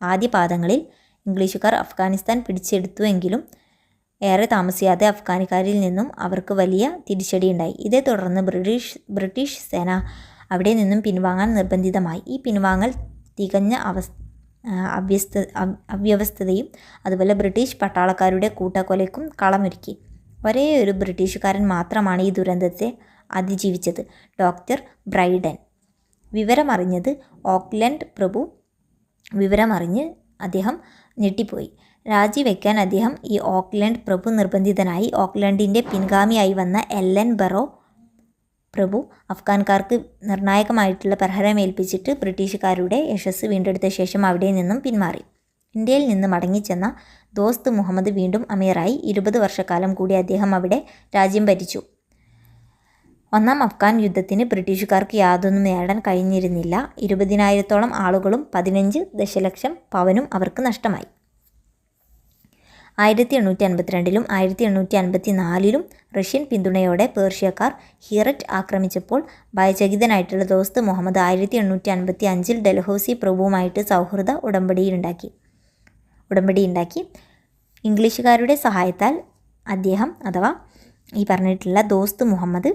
ആദ്യ പാദങ്ങളിൽ ഇംഗ്ലീഷുകാർ അഫ്ഗാനിസ്ഥാൻ പിടിച്ചെടുത്തുവെങ്കിലും ഏറെ താമസിയാതെ അഫ്ഗാനിക്കാരിൽ നിന്നും അവർക്ക് വലിയ തിരിച്ചടിയുണ്ടായി. ഇതേ തുടർന്ന് ബ്രിട്ടീഷ് സേന അവിടെ നിന്നും പിൻവാങ്ങാൻ നിർബന്ധിതമായി. ഈ പിൻവാങ്ങൽ തികഞ്ഞ അവ്യവസ്ഥതയും അതുപോലെ ബ്രിട്ടീഷ് പട്ടാളക്കാരുടെ കൂട്ടക്കൊലയ്ക്കും കളമൊരുക്കി. ഒരേ ഒരു ബ്രിട്ടീഷുകാരൻ മാത്രമാണ് ഈ ദുരന്തത്തെ അതിജീവിച്ചത്, ഡോക്ടർ ബ്രൈഡൻ. ഓക്ലൻഡ് പ്രഭു വിവരമറിഞ്ഞ് അദ്ദേഹം ഞെട്ടിപ്പോയി. രാജിവെക്കാൻ അദ്ദേഹം ഈ ഓക്ലൻഡ് പ്രഭു നിർബന്ധിതനായി. ഓക്ലൻഡിൻ്റെ പിൻഗാമിയായി വന്ന എല്ലൻ ബറോ പ്രഭു അഫ്ഗാൻകാർക്ക് നിർണായകമായിട്ടുള്ള പ്രഹരമേൽപ്പിച്ചിട്ട് ബ്രിട്ടീഷുകാരുടെ യശസ്സ് വീണ്ടെടുത്ത ശേഷം അവിടെ നിന്നും പിന്മാറി. ഇന്ത്യയിൽ നിന്ന് മടങ്ങിച്ചെന്ന ദോസ്ത് മുഹമ്മദ് വീണ്ടും അമീറായി. 20 വർഷക്കാലം കൂടി അദ്ദേഹം അവിടെ രാജ്യം ഭരിച്ചു. ഒന്നാം അഫ്ഗാൻ യുദ്ധത്തിന് ബ്രിട്ടീഷുകാർക്ക് യാതൊന്നും നേടാൻ കഴിഞ്ഞിരുന്നില്ല. 20,000-ഓളം ആളുകളും 15 ദശലക്ഷം പവനും അവർക്ക് നഷ്ടമായി. 1852-ലും 1854-ലും റഷ്യൻ പിന്തുണയോടെ പേർഷ്യക്കാർ ഹീററ്റ് ആക്രമിച്ചപ്പോൾ ഭയചകിതനായിട്ടുള്ള ദോസ്ത് മുഹമ്മദ് 1855-ൽ ഡൽഹൗസി പ്രഭുവുമായിട്ട് സൗഹൃദ ഉടമ്പടിയുണ്ടാക്കി. ഇംഗ്ലീഷുകാരുടെ സഹായത്താൽ അദ്ദേഹം അഥവാ ഈ പറഞ്ഞിട്ടുള്ള ദോസ്ത് മുഹമ്മദ്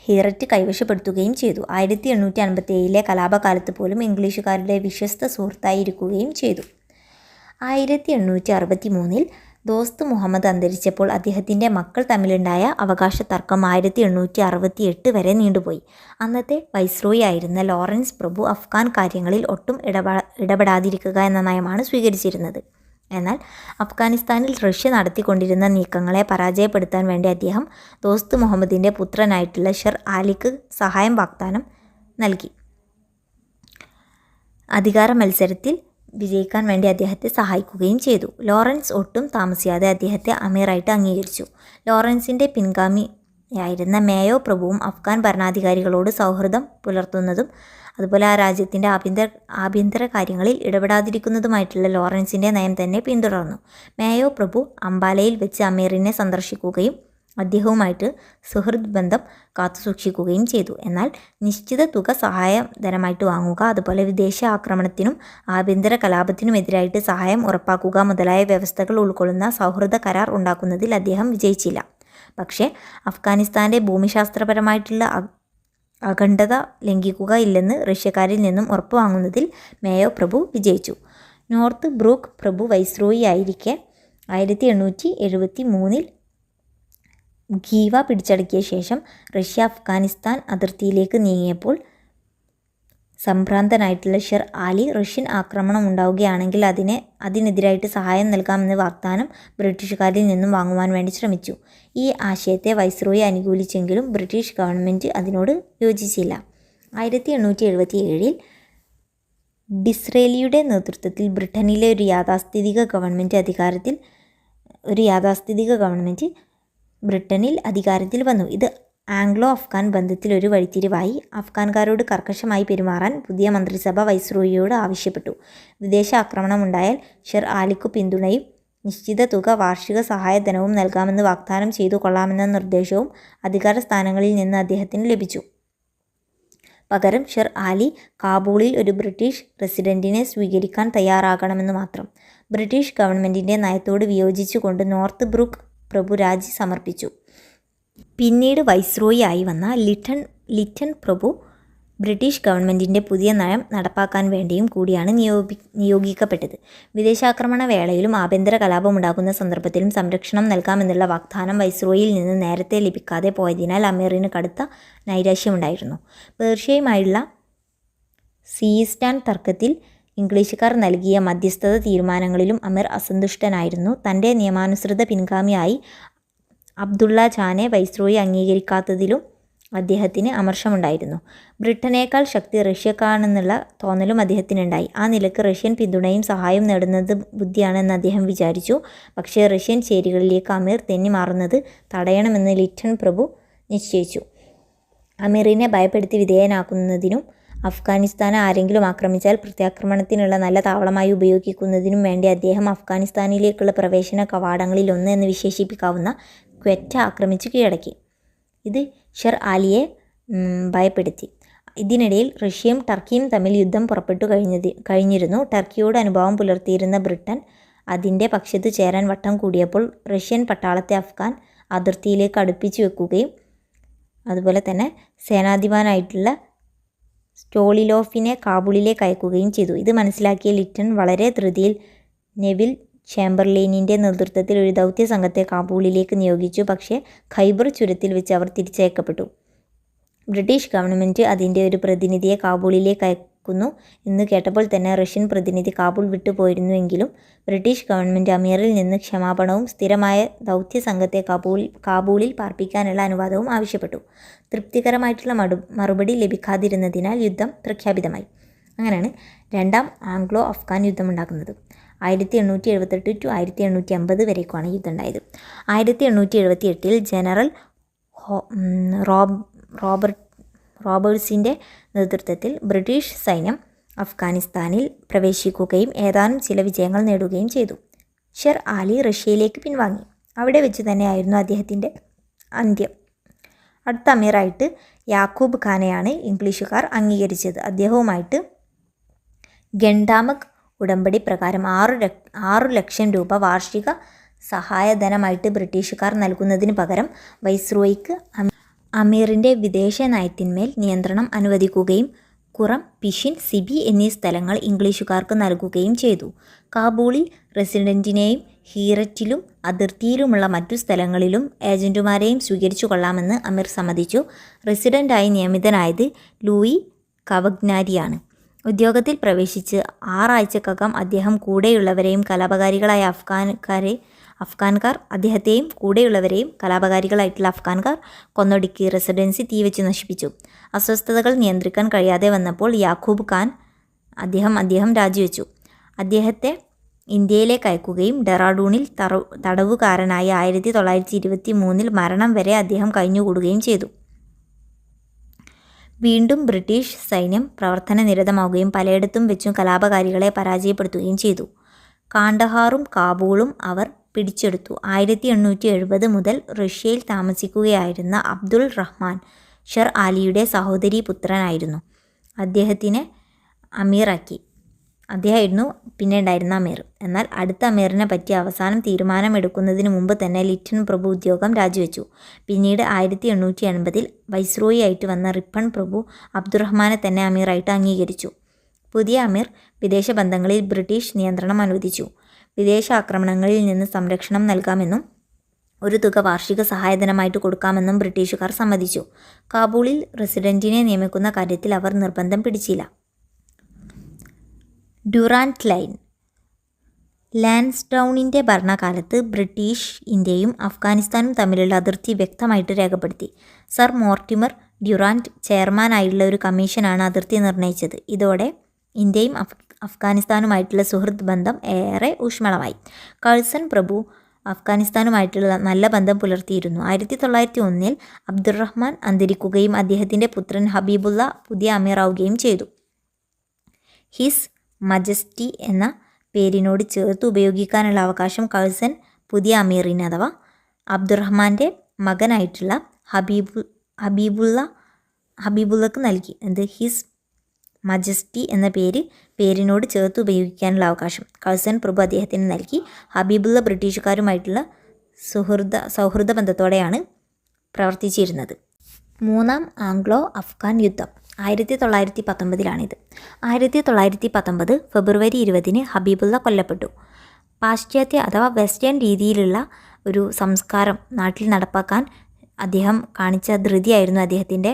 ഹീററ്റ് കൈവശപ്പെടുത്തുകയും ചെയ്തു. 1857-ലെ കലാപകാലത്ത് പോലും ഇംഗ്ലീഷുകാരുടെ വിശ്വസ്ത സുഹൃത്തായി ഇരിക്കുകയും ചെയ്തു. 1863-ൽ ദോസ്ത് മുഹമ്മദ് അന്തരിച്ചപ്പോൾ അദ്ദേഹത്തിൻ്റെ മക്കൾ തമ്മിലുണ്ടായ അവകാശ തർക്കം 1868 വരെ നീണ്ടുപോയി. അന്നത്തെ വൈസ്രോയി ആയിരുന്ന ലോറൻസ് പ്രഭു അഫ്ഗാൻ കാര്യങ്ങളിൽ ഒട്ടും ഇടപെടാതിരിക്കുക എന്ന നയമാണ് സ്വീകരിച്ചിരുന്നത്. എന്നാൽ അഫ്ഗാനിസ്ഥാനിൽ റഷ്യ നടത്തിക്കൊണ്ടിരുന്ന നീക്കങ്ങളെ പരാജയപ്പെടുത്താൻ വേണ്ടി അദ്ദേഹം ദോസ്ത് മുഹമ്മദിൻ്റെ പുത്രനായിട്ടുള്ള ഷെർ ആലിക്ക് സഹായം വാഗ്ദാനം നൽകി. അധികാര മത്സരത്തിൽ വിജയിക്കാൻ വേണ്ടി അദ്ദേഹത്തെ സഹായിക്കുകയും ചെയ്തു. ലോറൻസ് ഒട്ടും താമസിയാതെ അദ്ദേഹത്തെ അമീറായിട്ട് അംഗീകരിച്ചു. ലോറൻസിൻ്റെ പിൻഗാമിയായിരുന്ന മേയോ പ്രഭുവും അഫ്ഗാൻ ഭരണാധികാരികളോട് സൗഹൃദം പുലർത്തുന്നതും അതുപോലെ ആ രാജ്യത്തിൻ്റെ ആഭ്യന്തര കാര്യങ്ങളിൽ ഇടപെടാതിരിക്കുന്നതുമായിട്ടുള്ള ലോറൻസിൻ്റെ നയം തന്നെ പിന്തുടർന്നു. മേയോ പ്രഭു അംബാലയിൽ വെച്ച് അമീറിനെ സന്ദർശിക്കുകയും അദ്ദേഹവുമായിട്ട് സുഹൃദ് ബന്ധം കാത്തുസൂക്ഷിക്കുകയും ചെയ്തു. എന്നാൽ നിശ്ചിത തുക സഹായധനമായിട്ട് വാങ്ങുക, അതുപോലെ വിദേശ ആക്രമണത്തിനും ആഭ്യന്തര കലാപത്തിനുമെതിരായിട്ട് സഹായം ഉറപ്പാക്കുക മുതലായ വ്യവസ്ഥകൾ ഉൾക്കൊള്ളുന്ന സൗഹൃദ കരാർ ഉണ്ടാക്കുന്നതിൽ അദ്ദേഹം വിജയിച്ചില്ല. പക്ഷേ അഫ്ഗാനിസ്ഥാൻ്റെ ഭൂമിശാസ്ത്രപരമായിട്ടുള്ള അഖണ്ഡത ലംഘിക്കുക ഇല്ലെന്ന് റഷ്യക്കാരിൽ നിന്നും ഉറപ്പ് വാങ്ങുന്നതിൽ മേയോ പ്രഭു വിജയിച്ചു. നോർത്ത് ബ്രൂക്ക് പ്രഭു വൈസ്രോയി ആയിരിക്കെ 1873 ഖീവ പിടിച്ചടക്കിയ ശേഷം റഷ്യ അഫ്ഗാനിസ്ഥാൻ അതിർത്തിയിലേക്ക് നീങ്ങിയപ്പോൾ സംഭ്രാന്തനായിട്ടുള്ള ഷെർ ആലി റഷ്യൻ ആക്രമണം ഉണ്ടാവുകയാണെങ്കിൽ അതിനെതിരായിട്ട് സഹായം നൽകാമെന്ന് വാഗ്ദാനം ബ്രിട്ടീഷുകാരിൽ നിന്നും വാങ്ങുവാൻ വേണ്ടി ശ്രമിച്ചു. ഈ ആശയത്തെ വൈസ്രോയി അനുകൂലിച്ചെങ്കിലും ബ്രിട്ടീഷ് ഗവൺമെൻറ് അതിനോട് യോജിച്ചില്ല. 1877 ഡിസ്രേലിയുടെ നേതൃത്വത്തിൽ ബ്രിട്ടനിലെ ഒരു യാഥാസ്ഥിതിക ഗവൺമെൻറ് ബ്രിട്ടനിൽ അധികാരത്തിൽ വന്നു. ഇത് ആംഗ്ലോ അഫ്ഗാൻ ബന്ധത്തിൽ ഒരു വഴിത്തിരിവായി. അഫ്ഗാൻകാരോട് കർക്കശമായി പെരുമാറാൻ പുതിയ മന്ത്രിസഭ വൈസ്രോയിയോട് ആവശ്യപ്പെട്ടു. വിദേശ ആക്രമണം ഉണ്ടായാൽ ഷെർ ആലിക്കു പിന്തുണയും നിശ്ചിത തുക വാർഷിക സഹായധനവും നൽകാമെന്ന് വാഗ്ദാനം ചെയ്തു കൊള്ളാമെന്ന നിർദ്ദേശവും അധികാര സ്ഥാനങ്ങളിൽ നിന്ന് അദ്ദേഹത്തിന് ലഭിച്ചു. പകരം ഷെർ ആലി കാബൂളിൽ ഒരു ബ്രിട്ടീഷ് റെസിഡൻറ്റിനെ സ്വീകരിക്കാൻ തയ്യാറാകണമെന്ന് മാത്രം. ബ്രിട്ടീഷ് ഗവൺമെൻറ്റിൻ്റെ നയത്തോട് വിയോജിച്ചുകൊണ്ട് നോർത്ത് ബ്രൂക്ക് പ്രഭു രാജി സമർപ്പിച്ചു. പിന്നീട് വൈസ്രോയി ആയി വന്ന ലിറ്റൺ പ്രഭു ബ്രിട്ടീഷ് ഗവൺമെൻറ്റിൻ്റെ പുതിയ നയം നടപ്പാക്കാൻ വേണ്ടിയും കൂടിയാണ് നിയോഗിക്കപ്പെട്ടത്. വിദേശാക്രമണ വേളയിലും ആഭ്യന്തര കലാപമുണ്ടാകുന്ന സന്ദർഭത്തിലും സംരക്ഷണം നൽകാമെന്നുള്ള വാഗ്ദാനം വൈസ്രോയിയിൽ നിന്ന് നേരത്തെ ലഭിക്കാതെ പോയതിനാൽ അമീറിന് കടുത്ത നൈരാശ്യമുണ്ടായിരുന്നു. പേർഷ്യയുമായുള്ള സീയിസ്റ്റാൻ തർക്കത്തിൽ ഇംഗ്ലീഷുകാർ നൽകിയ മധ്യസ്ഥത തീരുമാനങ്ങളിലും അമീർ അസന്തുഷ്ടനായിരുന്നു. തൻ്റെ നിയമാനുസൃത പിൻഗാമിയായി അബ്ദുള്ള ഖാനെ വൈസ്രോയി അംഗീകരിക്കാത്തതിലും അദ്ദേഹത്തിന് അമർഷമുണ്ടായിരുന്നു. ബ്രിട്ടനേക്കാൾ ശക്തി റഷ്യക്കാണെന്നുള്ള തോന്നലും അദ്ദേഹത്തിനുണ്ടായി. ആ നിലക്ക് റഷ്യൻ പിന്തുണയും സഹായവും നേടുന്നത് ബുദ്ധിയാണെന്ന് അദ്ദേഹം വിചാരിച്ചു. പക്ഷേ റഷ്യൻ ചേരികളിലേക്ക് അമീർ തെന്നി മാറുന്നത് തടയണമെന്ന് ലിറ്റൺ പ്രഭു നിശ്ചയിച്ചു. അമീറിനെ ഭയപ്പെടുത്തി വിധേയനാക്കുന്നതിനും അഫ്ഗാനിസ്ഥാനെ ആരെങ്കിലും ആക്രമിച്ചാൽ പ്രത്യാക്രമണത്തിനുള്ള നല്ല താവളമായി ഉപയോഗിക്കുന്നതിനും വേണ്ടി അദ്ദേഹം അഫ്ഗാനിസ്ഥാനിലേക്കുള്ള പ്രവേശന കവാടങ്ങളിലൊന്ന് എന്ന് വിശേഷിപ്പിക്കാവുന്ന ക്വെറ്റ ആക്രമിച്ച് കീഴടക്കി. ഇത് ഷെർ ആലിയെ ഭയപ്പെടുത്തി. ഇതിനിടയിൽ റഷ്യയും ടർക്കിയും തമ്മിൽ യുദ്ധം പുറപ്പെട്ടു കഴിഞ്ഞിരുന്നു. ടർക്കിയോട് അനുഭാവം പുലർത്തിയിരുന്ന ബ്രിട്ടൻ അതിൻ്റെ പക്ഷത്ത് ചേരാൻ വട്ടം കൂടിയപ്പോൾ റഷ്യൻ പട്ടാളത്തെ അഫ്ഗാൻ അതിർത്തിയിലേക്ക് അടുപ്പിച്ചു വെക്കുകയും അതുപോലെ തന്നെ സേനാധിപനായിട്ടുള്ള സ്റ്റോളിലോഫിനെ കാബൂളിലേക്ക് അയക്കുകയും ചെയ്തു. ഇത് മനസ്സിലാക്കിയ ലിറ്റൺ വളരെ ധൃതിയിൽ നെവിൽ ചേംബർലെയിനിൻ്റെ നേതൃത്വത്തിൽ ഒരു ദൗത്യ സംഘത്തെ കാബൂളിലേക്ക് നിയോഗിച്ചു. പക്ഷേ ഖൈബർ ചുരത്തിൽ വെച്ച് അവർ തിരിച്ചയക്കപ്പെട്ടു. ബ്രിട്ടീഷ് ഗവൺമെൻറ് അതിൻ്റെ ഒരു പ്രതിനിധിയെ കാബൂളിലേക്ക് അയക്കുന്നു എന്ന് കേട്ടപ്പോൾ തന്നെ റഷ്യൻ പ്രതിനിധി കാബൂൾ വിട്ടുപോയിരുന്നുവെങ്കിലും ബ്രിട്ടീഷ് ഗവൺമെൻറ് അമീറിൽ നിന്ന് ക്ഷമാപണവും സ്ഥിരമായ ദൗത്യ സംഘത്തെ കാബൂളിൽ പാർപ്പിക്കാനുള്ള അനുവാദവും ആവശ്യപ്പെട്ടു. തൃപ്തികരമായിട്ടുള്ള മറുപടി ലഭിക്കാതിരുന്നതിനാൽ യുദ്ധം പ്രഖ്യാപിതമായി. അങ്ങനെയാണ് രണ്ടാം ആംഗ്ലോ അഫ്ഗാൻ യുദ്ധം ഉണ്ടാകുന്നത്. 1878 to 1850 വരേക്കുമാണ് യുദ്ധം ഉണ്ടായത്. 1878 ജനറൽ റോബേർട്സിൻ്റെ നേതൃത്വത്തിൽ ബ്രിട്ടീഷ് സൈന്യം അഫ്ഗാനിസ്ഥാനിൽ പ്രവേശിക്കുകയും ഏതാനും ചില വിജയങ്ങൾ നേടുകയും ചെയ്തു. ഷെർ ആലി റഷ്യയിലേക്ക് പിൻവാങ്ങി. അവിടെ വെച്ച് തന്നെയായിരുന്നു അദ്ദേഹത്തിൻ്റെ അന്ത്യം. അടുത്ത അമീറായിട്ട് യാക്കൂബ് ഖാനെയാണ് ഇംഗ്ലീഷുകാർ അംഗീകരിച്ചത്. അദ്ദേഹവുമായിട്ട് ഗണ്ടാമക് ഉടമ്പടി പ്രകാരം 6 ലക്ഷം രൂപ വാർഷിക സഹായധനമായിട്ട് ബ്രിട്ടീഷുകാർ നൽകുന്നതിന് പകരം വൈസ്രോയിക്ക് അമീറിൻ്റെ വിദേശ നയത്തിന്മേൽ നിയന്ത്രണം അനുവദിക്കുകയും കുറം, പിഷിൻ, സിബി എന്നീ സ്ഥലങ്ങൾ ഇംഗ്ലീഷുകാർക്ക് നൽകുകയും ചെയ്തു. കാബൂളിൽ റെസിഡൻറ്റിനെയും ഹീററ്റിലും അതിർത്തിയിലുമുള്ള മറ്റു സ്ഥലങ്ങളിലും ഏജൻറ്റുമാരെയും സ്വീകരിച്ചു കൊള്ളാമെന്ന് അമീർ സമ്മതിച്ചു. റെസിഡൻ്റായി നിയമിതനായത് ലൂയി കവഗ്നാരിയാണ്. ഉദ്യോഗത്തിൽ പ്രവേശിച്ച് 6 ആഴ്ചക്കകം അദ്ദേഹം കൂടെയുള്ളവരെയും കലാപകാരികളായ അദ്ദേഹത്തെയും കൂടെയുള്ളവരെയും കലാപകാരികളായിട്ടുള്ള അഫ്ഗാൻകാർ കൊന്നൊടുക്കി റെസിഡൻസി തീവെച്ച് നശിപ്പിച്ചു. അസ്വസ്ഥതകൾ നിയന്ത്രിക്കാൻ കഴിയാതെ വന്നപ്പോൾ യാക്കൂബ് ഖാൻ അദ്ദേഹം രാജിവെച്ചു. അദ്ദേഹത്തെ ഇന്ത്യയിലേക്ക് അയക്കുകയും ഡെറാഡൂണിൽ തടവുകാരനായി 1923 മരണം വരെ അദ്ദേഹം കഴിഞ്ഞുകൂടുകയും ചെയ്തു. വീണ്ടും ബ്രിട്ടീഷ് സൈന്യം പ്രവർത്തനനിരതമാവുകയും പലയിടത്തും വെച്ചും കലാപകാരികളെ പരാജയപ്പെടുത്തുകയും ചെയ്തു. കാണ്ഡഹാറും കാബൂളും അവർ പിടിച്ചെടുത്തു. 1870 മുതൽ റഷ്യയിൽ താമസിക്കുകയായിരുന്ന അബ്ദുൾ റഹ്മാൻ ഷെർ ആലിയുടെ സഹോദരീ പുത്രനായിരുന്നു. അദ്ദേഹത്തിനെ അമീറാക്കി. അദ്ദേഹമായിരുന്നു പിന്നെ ഉണ്ടായിരുന്ന അമീർ. എന്നാൽ അടുത്ത അമീറിനെ പറ്റി അവസാനം തീരുമാനമെടുക്കുന്നതിന് മുമ്പ് തന്നെ ലിറ്റൻ പ്രഭു ഉദ്യോഗം രാജിവെച്ചു. പിന്നീട് 1880 വൈസ്രോയി ആയിട്ട് വന്ന റിപ്പൺ പ്രഭു അബ്ദുറഹ്മാനെ തന്നെ അമീറായിട്ട് അംഗീകരിച്ചു. പുതിയ അമീർ വിദേശ ബന്ധങ്ങളിൽ ബ്രിട്ടീഷ് നിയന്ത്രണം അനുവദിച്ചു. വിദേശ ആക്രമണങ്ങളിൽ നിന്ന് സംരക്ഷണം നൽകാമെന്നും ഒരു തുക വാർഷിക സഹായധനമായിട്ട് കൊടുക്കാമെന്നും ബ്രിട്ടീഷുകാർ സമ്മതിച്ചു. കാബൂളിൽ റെസിഡൻറ്റിനെ നിയമിക്കുന്ന കാര്യത്തിൽ അവർ നിർബന്ധം പിടിച്ചില്ല. Durand line. ലാൻസ്ഡൗണിൻ്റെ ഭരണകാലത്ത് ബ്രിട്ടീഷ് ഇന്ത്യയും അഫ്ഗാനിസ്ഥാനും തമ്മിലുള്ള അതിർത്തി വ്യക്തമായിട്ട് രേഖപ്പെടുത്തി. സർ മോർട്ടിമർ ഡ്യൂറാൻഡ് ചെയർമാനായുള്ള ഒരു കമ്മീഷനാണ് അതിർത്തി നിർണയിച്ചത്. ഇതോടെ ഇന്ത്യയും അഫ്ഗാനിസ്ഥാനുമായിട്ടുള്ള സുഹൃത്ത് ബന്ധം ഏറെ ഊഷ്മളമായി. കഴ്സൺ പ്രഭു അഫ്ഗാനിസ്ഥാനുമായിട്ടുള്ള നല്ല ബന്ധം പുലർത്തിയിരുന്നു. 1901 അബ്ദുറഹ്മാൻ അന്തരിക്കുകയും അദ്ദേഹത്തിൻ്റെ പുത്രൻ ഹബീബുള്ള പുതിയ അമീറാവുകയും ചെയ്തു. ഹിസ് മജസ്റ്റി എന്ന പേരിനോട് ചേർത്ത് ഉപയോഗിക്കാനുള്ള അവകാശം കഴ്സൺ പുതിയ അമീറിന് അഥവാ അബ്ദുറഹ്മാൻ്റെ മകനായിട്ടുള്ള ഹബീബുള്ളക്ക് നൽകി. ഹിസ് മജസ്റ്റി എന്ന പേരിനോട് ചേർത്ത് ഉപയോഗിക്കാനുള്ള അവകാശം കഴ്സൺ പ്രഭു അദ്ദേഹത്തിന് നൽകി. ഹബീബുള്ള ബ്രിട്ടീഷുകാരുമായിട്ടുള്ള സൗഹൃദ ബന്ധത്തോടെയാണ് പ്രവർത്തിച്ചിരുന്നത്. മൂന്നാം ആംഗ്ലോ അഫ്ഗാൻ യുദ്ധം 1919 1919 ഫെബ്രുവരി 20 ഹബീബുള്ള കൊല്ലപ്പെട്ടു. പാശ്ചാത്യ അഥവാ വെസ്റ്റേൺ രീതിയിലുള്ള ഒരു സംസ്കാരം നാട്ടിൽ നടപ്പാക്കാൻ അദ്ദേഹം കാണിച്ച ധൃതിയായിരുന്നു അദ്ദേഹത്തിൻ്റെ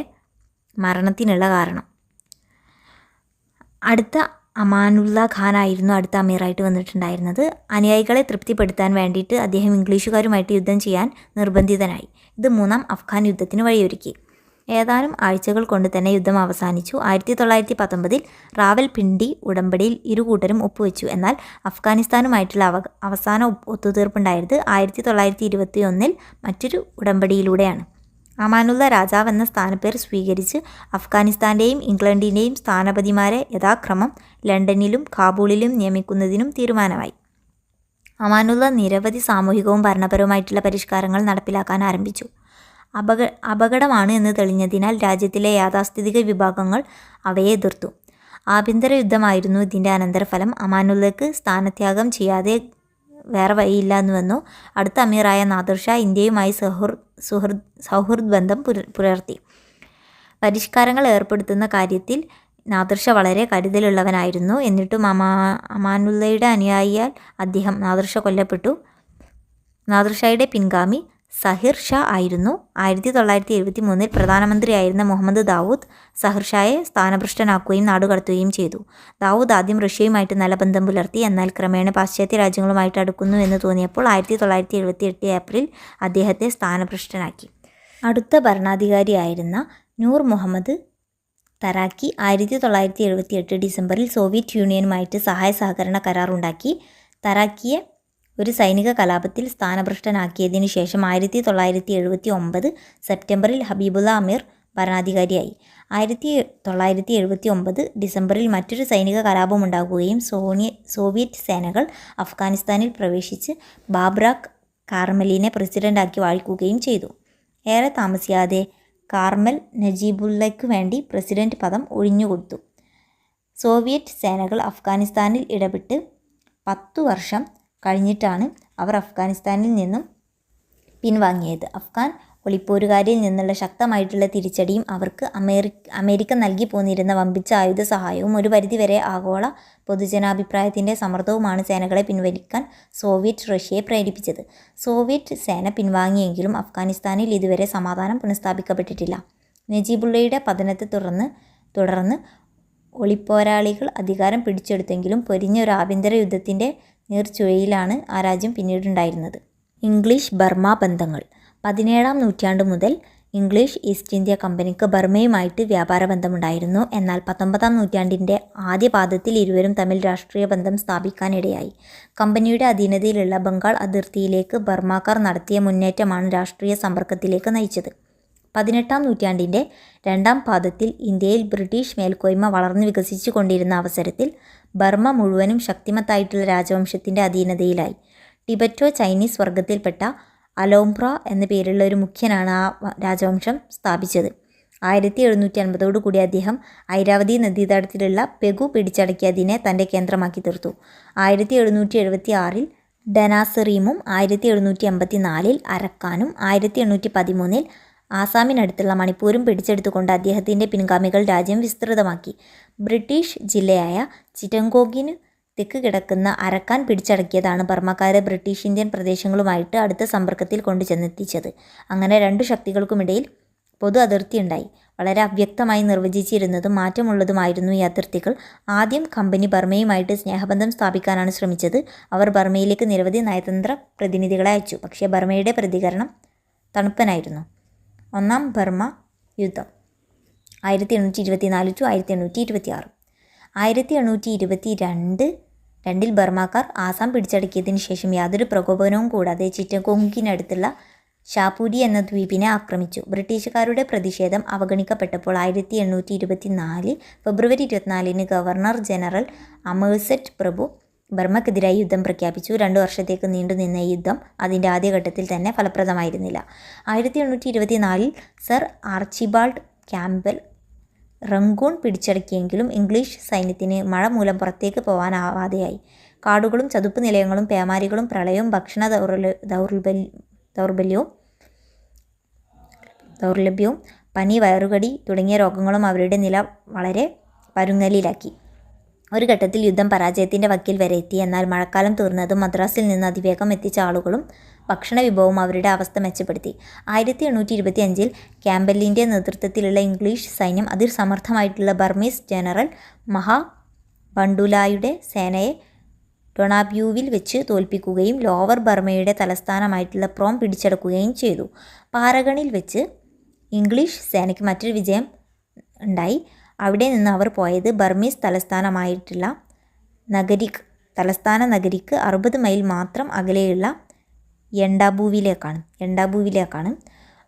മരണത്തിനുള്ള കാരണം. അടുത്ത അമാനുള്ള ഖാനായിരുന്നു അടുത്ത അമീറായിട്ട് വന്നിട്ടുണ്ടായിരുന്നത്. അനുയായികളെ തൃപ്തിപ്പെടുത്താൻ വേണ്ടിയിട്ട് അദ്ദേഹം ഇംഗ്ലീഷുകാരുമായിട്ട് യുദ്ധം ചെയ്യാൻ നിർബന്ധിതനായി. ഇത് മൂന്നാം അഫ്ഗാൻ യുദ്ധത്തിന് വഴിയൊരുക്കി. ഏതാനും ആഴ്ചകൾ കൊണ്ട് തന്നെ യുദ്ധം അവസാനിച്ചു. 1919 റാവൽപിണ്ടി ഉടമ്പടിയിൽ ഇരുകൂട്ടരും ഒപ്പുവെച്ചു. എന്നാൽ അഫ്ഗാനിസ്ഥാനുമായിട്ടുള്ള അവസാന ഒത്തുതീർപ്പുണ്ടായത് 1921 മറ്റൊരു ഉടമ്പടിയിലൂടെയാണ്. അമാനുള്ള രാജാവ് എന്ന സ്ഥാനപ്പേർ സ്വീകരിച്ച് അഫ്ഗാനിസ്ഥാൻ്റെയും ഇംഗ്ലണ്ടിൻ്റെയും സ്ഥാനപതിമാരെ യഥാക്രമം ലണ്ടനിലും കാബൂളിലും നിയമിക്കുന്നതിനും തീരുമാനമായി. അമാനുള്ള നിരവധി സാമൂഹികവും ഭരണപരവുമായിട്ടുള്ള പരിഷ്കാരങ്ങൾ നടപ്പിലാക്കാൻ ആരംഭിച്ചു. അപകടമാണ് എന്ന് തെളിഞ്ഞതിനാൽ രാജ്യത്തിലെ യാഥാസ്ഥിതിക വിഭാഗങ്ങൾ അവയെ എതിർത്തു. ആഭ്യന്തര യുദ്ധമായിരുന്നു ഇതിൻ്റെ അനന്തരഫലം. അമാനുള്ളക്ക് സ്ഥാനത്യാഗം ചെയ്യാതെ വേറെ വഴിയില്ല എന്നുവെന്നു. അടുത്ത അമീറായ നാദിർഷാ ഇന്ത്യയുമായി സൗഹൃദ ബന്ധം പുലർത്തി. പരിഷ്കാരങ്ങൾ ഏർപ്പെടുത്തുന്ന കാര്യത്തിൽ നാദിർഷാ വളരെ കരുതലുള്ളവനായിരുന്നു. എന്നിട്ടും അമാനുള്ളയുടെ അനുയായിയാൽ നാദിർഷാ കൊല്ലപ്പെട്ടു. നാദിർഷായുടെ പിൻഗാമി സഹിർ ഷാ ആയിരുന്നു. 1973 പ്രധാനമന്ത്രിയായിരുന്ന മുഹമ്മദ് ദാവൂദ് സഹിർ ഷായെ സ്ഥാനഭ്രഷ്ടനാക്കുകയും നാടുകടത്തുകയും ചെയ്തു. ദാവൂദ് ആദ്യം റഷ്യയുമായിട്ട് നല്ല ബന്ധം പുലർത്തി. എന്നാൽ ക്രമേണ പാശ്ചാത്യ രാജ്യങ്ങളുമായിട്ട് അടുക്കുന്നു എന്ന് തോന്നിയപ്പോൾ 1978 ഏപ്രിൽ അദ്ദേഹത്തെ സ്ഥാനഭ്രഷ്ടനാക്കി. അടുത്ത ഭരണാധികാരിയായിരുന്ന നൂർ മുഹമ്മദ് തറാക്കി 1978 ഡിസംബറിൽ സോവിയറ്റ് യൂണിയനുമായിട്ട് സഹായ സഹകരണ കരാർ ഉണ്ടാക്കി. തറാക്കിയെ ഒരു സൈനിക കലാപത്തിൽ സ്ഥാനഭ്രഷ്ടനാക്കിയതിനു ശേഷം 1979 സെപ്റ്റംബറിൽ ഹബീബുള്ള അമീർ ഭരണാധികാരിയായി. 1979 ഡിസംബറിൽ മറ്റൊരു സൈനിക കലാപമുണ്ടാകുകയും സോവിയറ്റ് സേനകൾ അഫ്ഗാനിസ്ഥാനിൽ പ്രവേശിച്ച് ബാബ്രാക് കാർമലിനെ പ്രസിഡൻ്റാക്കി വാഴിക്കുകയും ചെയ്തു. ഏറെ താമസിയാതെ കാർമൽ നജീബുള്ളയ്ക്കു വേണ്ടി പ്രസിഡന്റ് പദം ഒഴിഞ്ഞുകൊടുത്തു. സോവിയറ്റ് സേനകൾ അഫ്ഗാനിസ്ഥാനിൽ ഇടപെട്ട് 10 വർഷം കഴിഞ്ഞിട്ടാണ് അവർ അഫ്ഗാനിസ്ഥാനിൽ നിന്നും പിൻവാങ്ങിയത്. അഫ്ഗാൻ ഒളിപ്പോരുകാരിൽ നിന്നുള്ള ശക്തമായിട്ടുള്ള തിരിച്ചടിയും അവർക്ക് അമേരിക്ക നൽകി പോന്നിരുന്ന വമ്പിച്ച ആയുധ സഹായവും ഒരു പരിധിവരെ ആഗോള പൊതുജനാഭിപ്രായത്തിൻ്റെ സമ്മർദ്ദവുമാണ് സേനകളെ പിൻവലിക്കാൻ സോവിയറ്റ് റഷ്യയെ പ്രേരിപ്പിച്ചത്. സോവിയറ്റ് സേന പിൻവാങ്ങിയെങ്കിലും അഫ്ഗാനിസ്ഥാനിൽ ഇതുവരെ സമാധാനം പുനഃസ്ഥാപിക്കപ്പെട്ടിട്ടില്ല. നജീബുള്ളയുടെ പതനത്തെ തുടർന്ന് ഒളിപ്പോരാളികൾ അധികാരം പിടിച്ചെടുത്തെങ്കിലും പൊരിഞ്ഞ ഒരു ആഭ്യന്തര യുദ്ധത്തിൻ്റെ നീർച്ചുഴയിലാണ് ആ രാജ്യം പിന്നീടുണ്ടായിരുന്നത്. ഇംഗ്ലീഷ് ബർമ ബന്ധങ്ങൾ. 17-ാം നൂറ്റാണ്ട് മുതൽ ഇംഗ്ലീഷ് ഈസ്റ്റ് ഇന്ത്യ കമ്പനിക്ക് ബർമയുമായിട്ട് വ്യാപാര ബന്ധമുണ്ടായിരുന്നു. എന്നാൽ 19-ാം നൂറ്റാണ്ടിൻ്റെ ആദ്യ പാദത്തിൽ ഇരുവരും തമ്മിൽ രാഷ്ട്രീയ ബന്ധം സ്ഥാപിക്കാനിടയായി. കമ്പനിയുടെ അധീനതയിലുള്ള ബംഗാൾ അതിർത്തിയിലേക്ക് ബർമാക്കാർ നടത്തിയ മുന്നേറ്റമാണ് രാഷ്ട്രീയ സമ്പർക്കത്തിലേക്ക് നയിച്ചത്. 18-ാം നൂറ്റാണ്ടിൻ്റെ രണ്ടാം പാദത്തിൽ ഇന്ത്യയിൽ ബ്രിട്ടീഷ് മേൽക്കോയ്മ വളർന്നു വികസിച്ചു കൊണ്ടിരുന്ന അവസരത്തിൽ ബർമ മുഴുവനും ശക്തിമത്തായിട്ടുള്ള രാജവംശത്തിൻ്റെ അധീനതയിലായി. ടിബറ്റോ ചൈനീസ് വർഗത്തിൽപ്പെട്ട അലോംബ്ര എന്ന പേരുള്ള ഒരു മുഖ്യനാണ് ആ രാജവംശം സ്ഥാപിച്ചത്. 1750 അദ്ദേഹം ഐരാവതി നദീതടത്തിലുള്ള പെഗു പിടിച്ചടക്കി അതിനെ തൻ്റെ കേന്ദ്രമാക്കി തീർത്തു. 1776 ഡനാസറീമും 1784 അരക്കാനും 1813 ആസാമിനടുത്തുള്ള മണിപ്പൂരും പിടിച്ചെടുത്തുകൊണ്ട് അദ്ദേഹത്തിൻ്റെ പിൻഗാമികൾ രാജ്യം വിസ്തൃതമാക്കി. ബ്രിട്ടീഷ് ജില്ലയായ ചിറ്റഗോങ്ങിന് തെക്ക് കിടക്കുന്ന അരക്കാൻ പിടിച്ചടക്കിയതാണ് ബർമക്കാരെ ബ്രിട്ടീഷ് ഇന്ത്യൻ പ്രദേശങ്ങളുമായിട്ട് അടുത്ത സമ്പർക്കത്തിൽ കൊണ്ടുചെന്നെത്തിച്ചത്. അങ്ങനെ രണ്ടു ശക്തികൾക്കുമിടയിൽ പൊതു അതിർത്തി ഉണ്ടായി. വളരെ അവ്യക്തമായി നിർവചിച്ചിരുന്നതും മാറ്റമുള്ളതുമായിരുന്നു ഈ അതിർത്തികൾ. ആദ്യം കമ്പനി ബർമയുമായിട്ട് സ്നേഹബന്ധം സ്ഥാപിക്കാനാണ് ശ്രമിച്ചത്. അവർ ബർമയിലേക്ക് നിരവധി നയതന്ത്ര പ്രതിനിധികളെ അയച്ചു. പക്ഷേ ബർമയുടെ പ്രതികരണം തണുപ്പനായിരുന്നു. ഒന്നാം ബർമ യുദ്ധം 1824 to 1826. 1822 ബർമാക്കാർ ആസാം പിടിച്ചടക്കിയതിനു ശേഷം യാതൊരു പ്രകോപനവും കൂടാതെ ചിറ്റഗോങ്ങിനടുത്തുള്ള ഷാപൂരി എന്ന ദ്വീപിനെ ആക്രമിച്ചു. ബ്രിട്ടീഷുകാരുടെ പ്രതിഷേധം അവഗണിക്കപ്പെട്ടപ്പോൾ 1824 ഫെബ്രുവരി 24 ഗവർണർ ജനറൽ അമേഴ്സെറ്റ് പ്രഭു ബർമക്കെതിരായി യുദ്ധം പ്രഖ്യാപിച്ചു. 2 വർഷത്തേക്ക് നീണ്ടുനിന്ന ഈ യുദ്ധം അതിൻ്റെ ആദ്യഘട്ടത്തിൽ തന്നെ ഫലപ്രദമായിരുന്നില്ല. 1824 സർ ആർച്ചിബാൾഡ് ക്യാമ്പൽ റംഗൂൺ പിടിച്ചടക്കിയെങ്കിലും ഇംഗ്ലീഷ് സൈന്യത്തിന് മഴ മൂലം പുറത്തേക്ക് പോകാനാവാതെയായി. കാടുകളും ചതുപ്പ് നിലയങ്ങളും പേമാരികളും പ്രളയവും ഭക്ഷണ ദൗർലഭ്യവും പനി, വയറുകടി തുടങ്ങിയ രോഗങ്ങളും അവരുടെ നില വളരെ പരുങ്ങലിലാക്കി. ഒരു ഘട്ടത്തിൽ യുദ്ധം പരാജയത്തിൻ്റെ വക്കിൽ വരെ എത്തി. എന്നാൽ മഴക്കാലം തീർന്നതും മദ്രാസിൽ നിന്ന് അതിവേഗം എത്തിച്ച ആളുകളും ഭക്ഷണ വിഭവവും അവരുടെ അവസ്ഥ മെച്ചപ്പെടുത്തി. 1825 ക്യാമ്പലിൻ്റെ നേതൃത്വത്തിലുള്ള ഇംഗ്ലീഷ് സൈന്യം അതിസമർത്ഥമായിട്ടുള്ള ബർമീസ് ജനറൽ മഹാ ബണ്ടുലായുടെ സേനയെ ഡൊണാബ്യൂവിൽ വെച്ച് തോൽപ്പിക്കുകയും ലോവർ ബർമയുടെ തലസ്ഥാനമായിട്ടുള്ള പ്രോം പിടിച്ചടക്കുകയും ചെയ്തു. പാരഗണിൽ വെച്ച് ഇംഗ്ലീഷ് സേനയ്ക്ക് മറ്റൊരു വിജയം ഉണ്ടായി. അവിടെ നിന്ന് അവർ പോയത് ബർമീസ് തലസ്ഥാനമായിട്ടുള്ള തലസ്ഥാന നഗരിക്ക് 60 മൈൽ മാത്രം അകലെയുള്ള യണ്ടാബുവിലേക്കാണ്.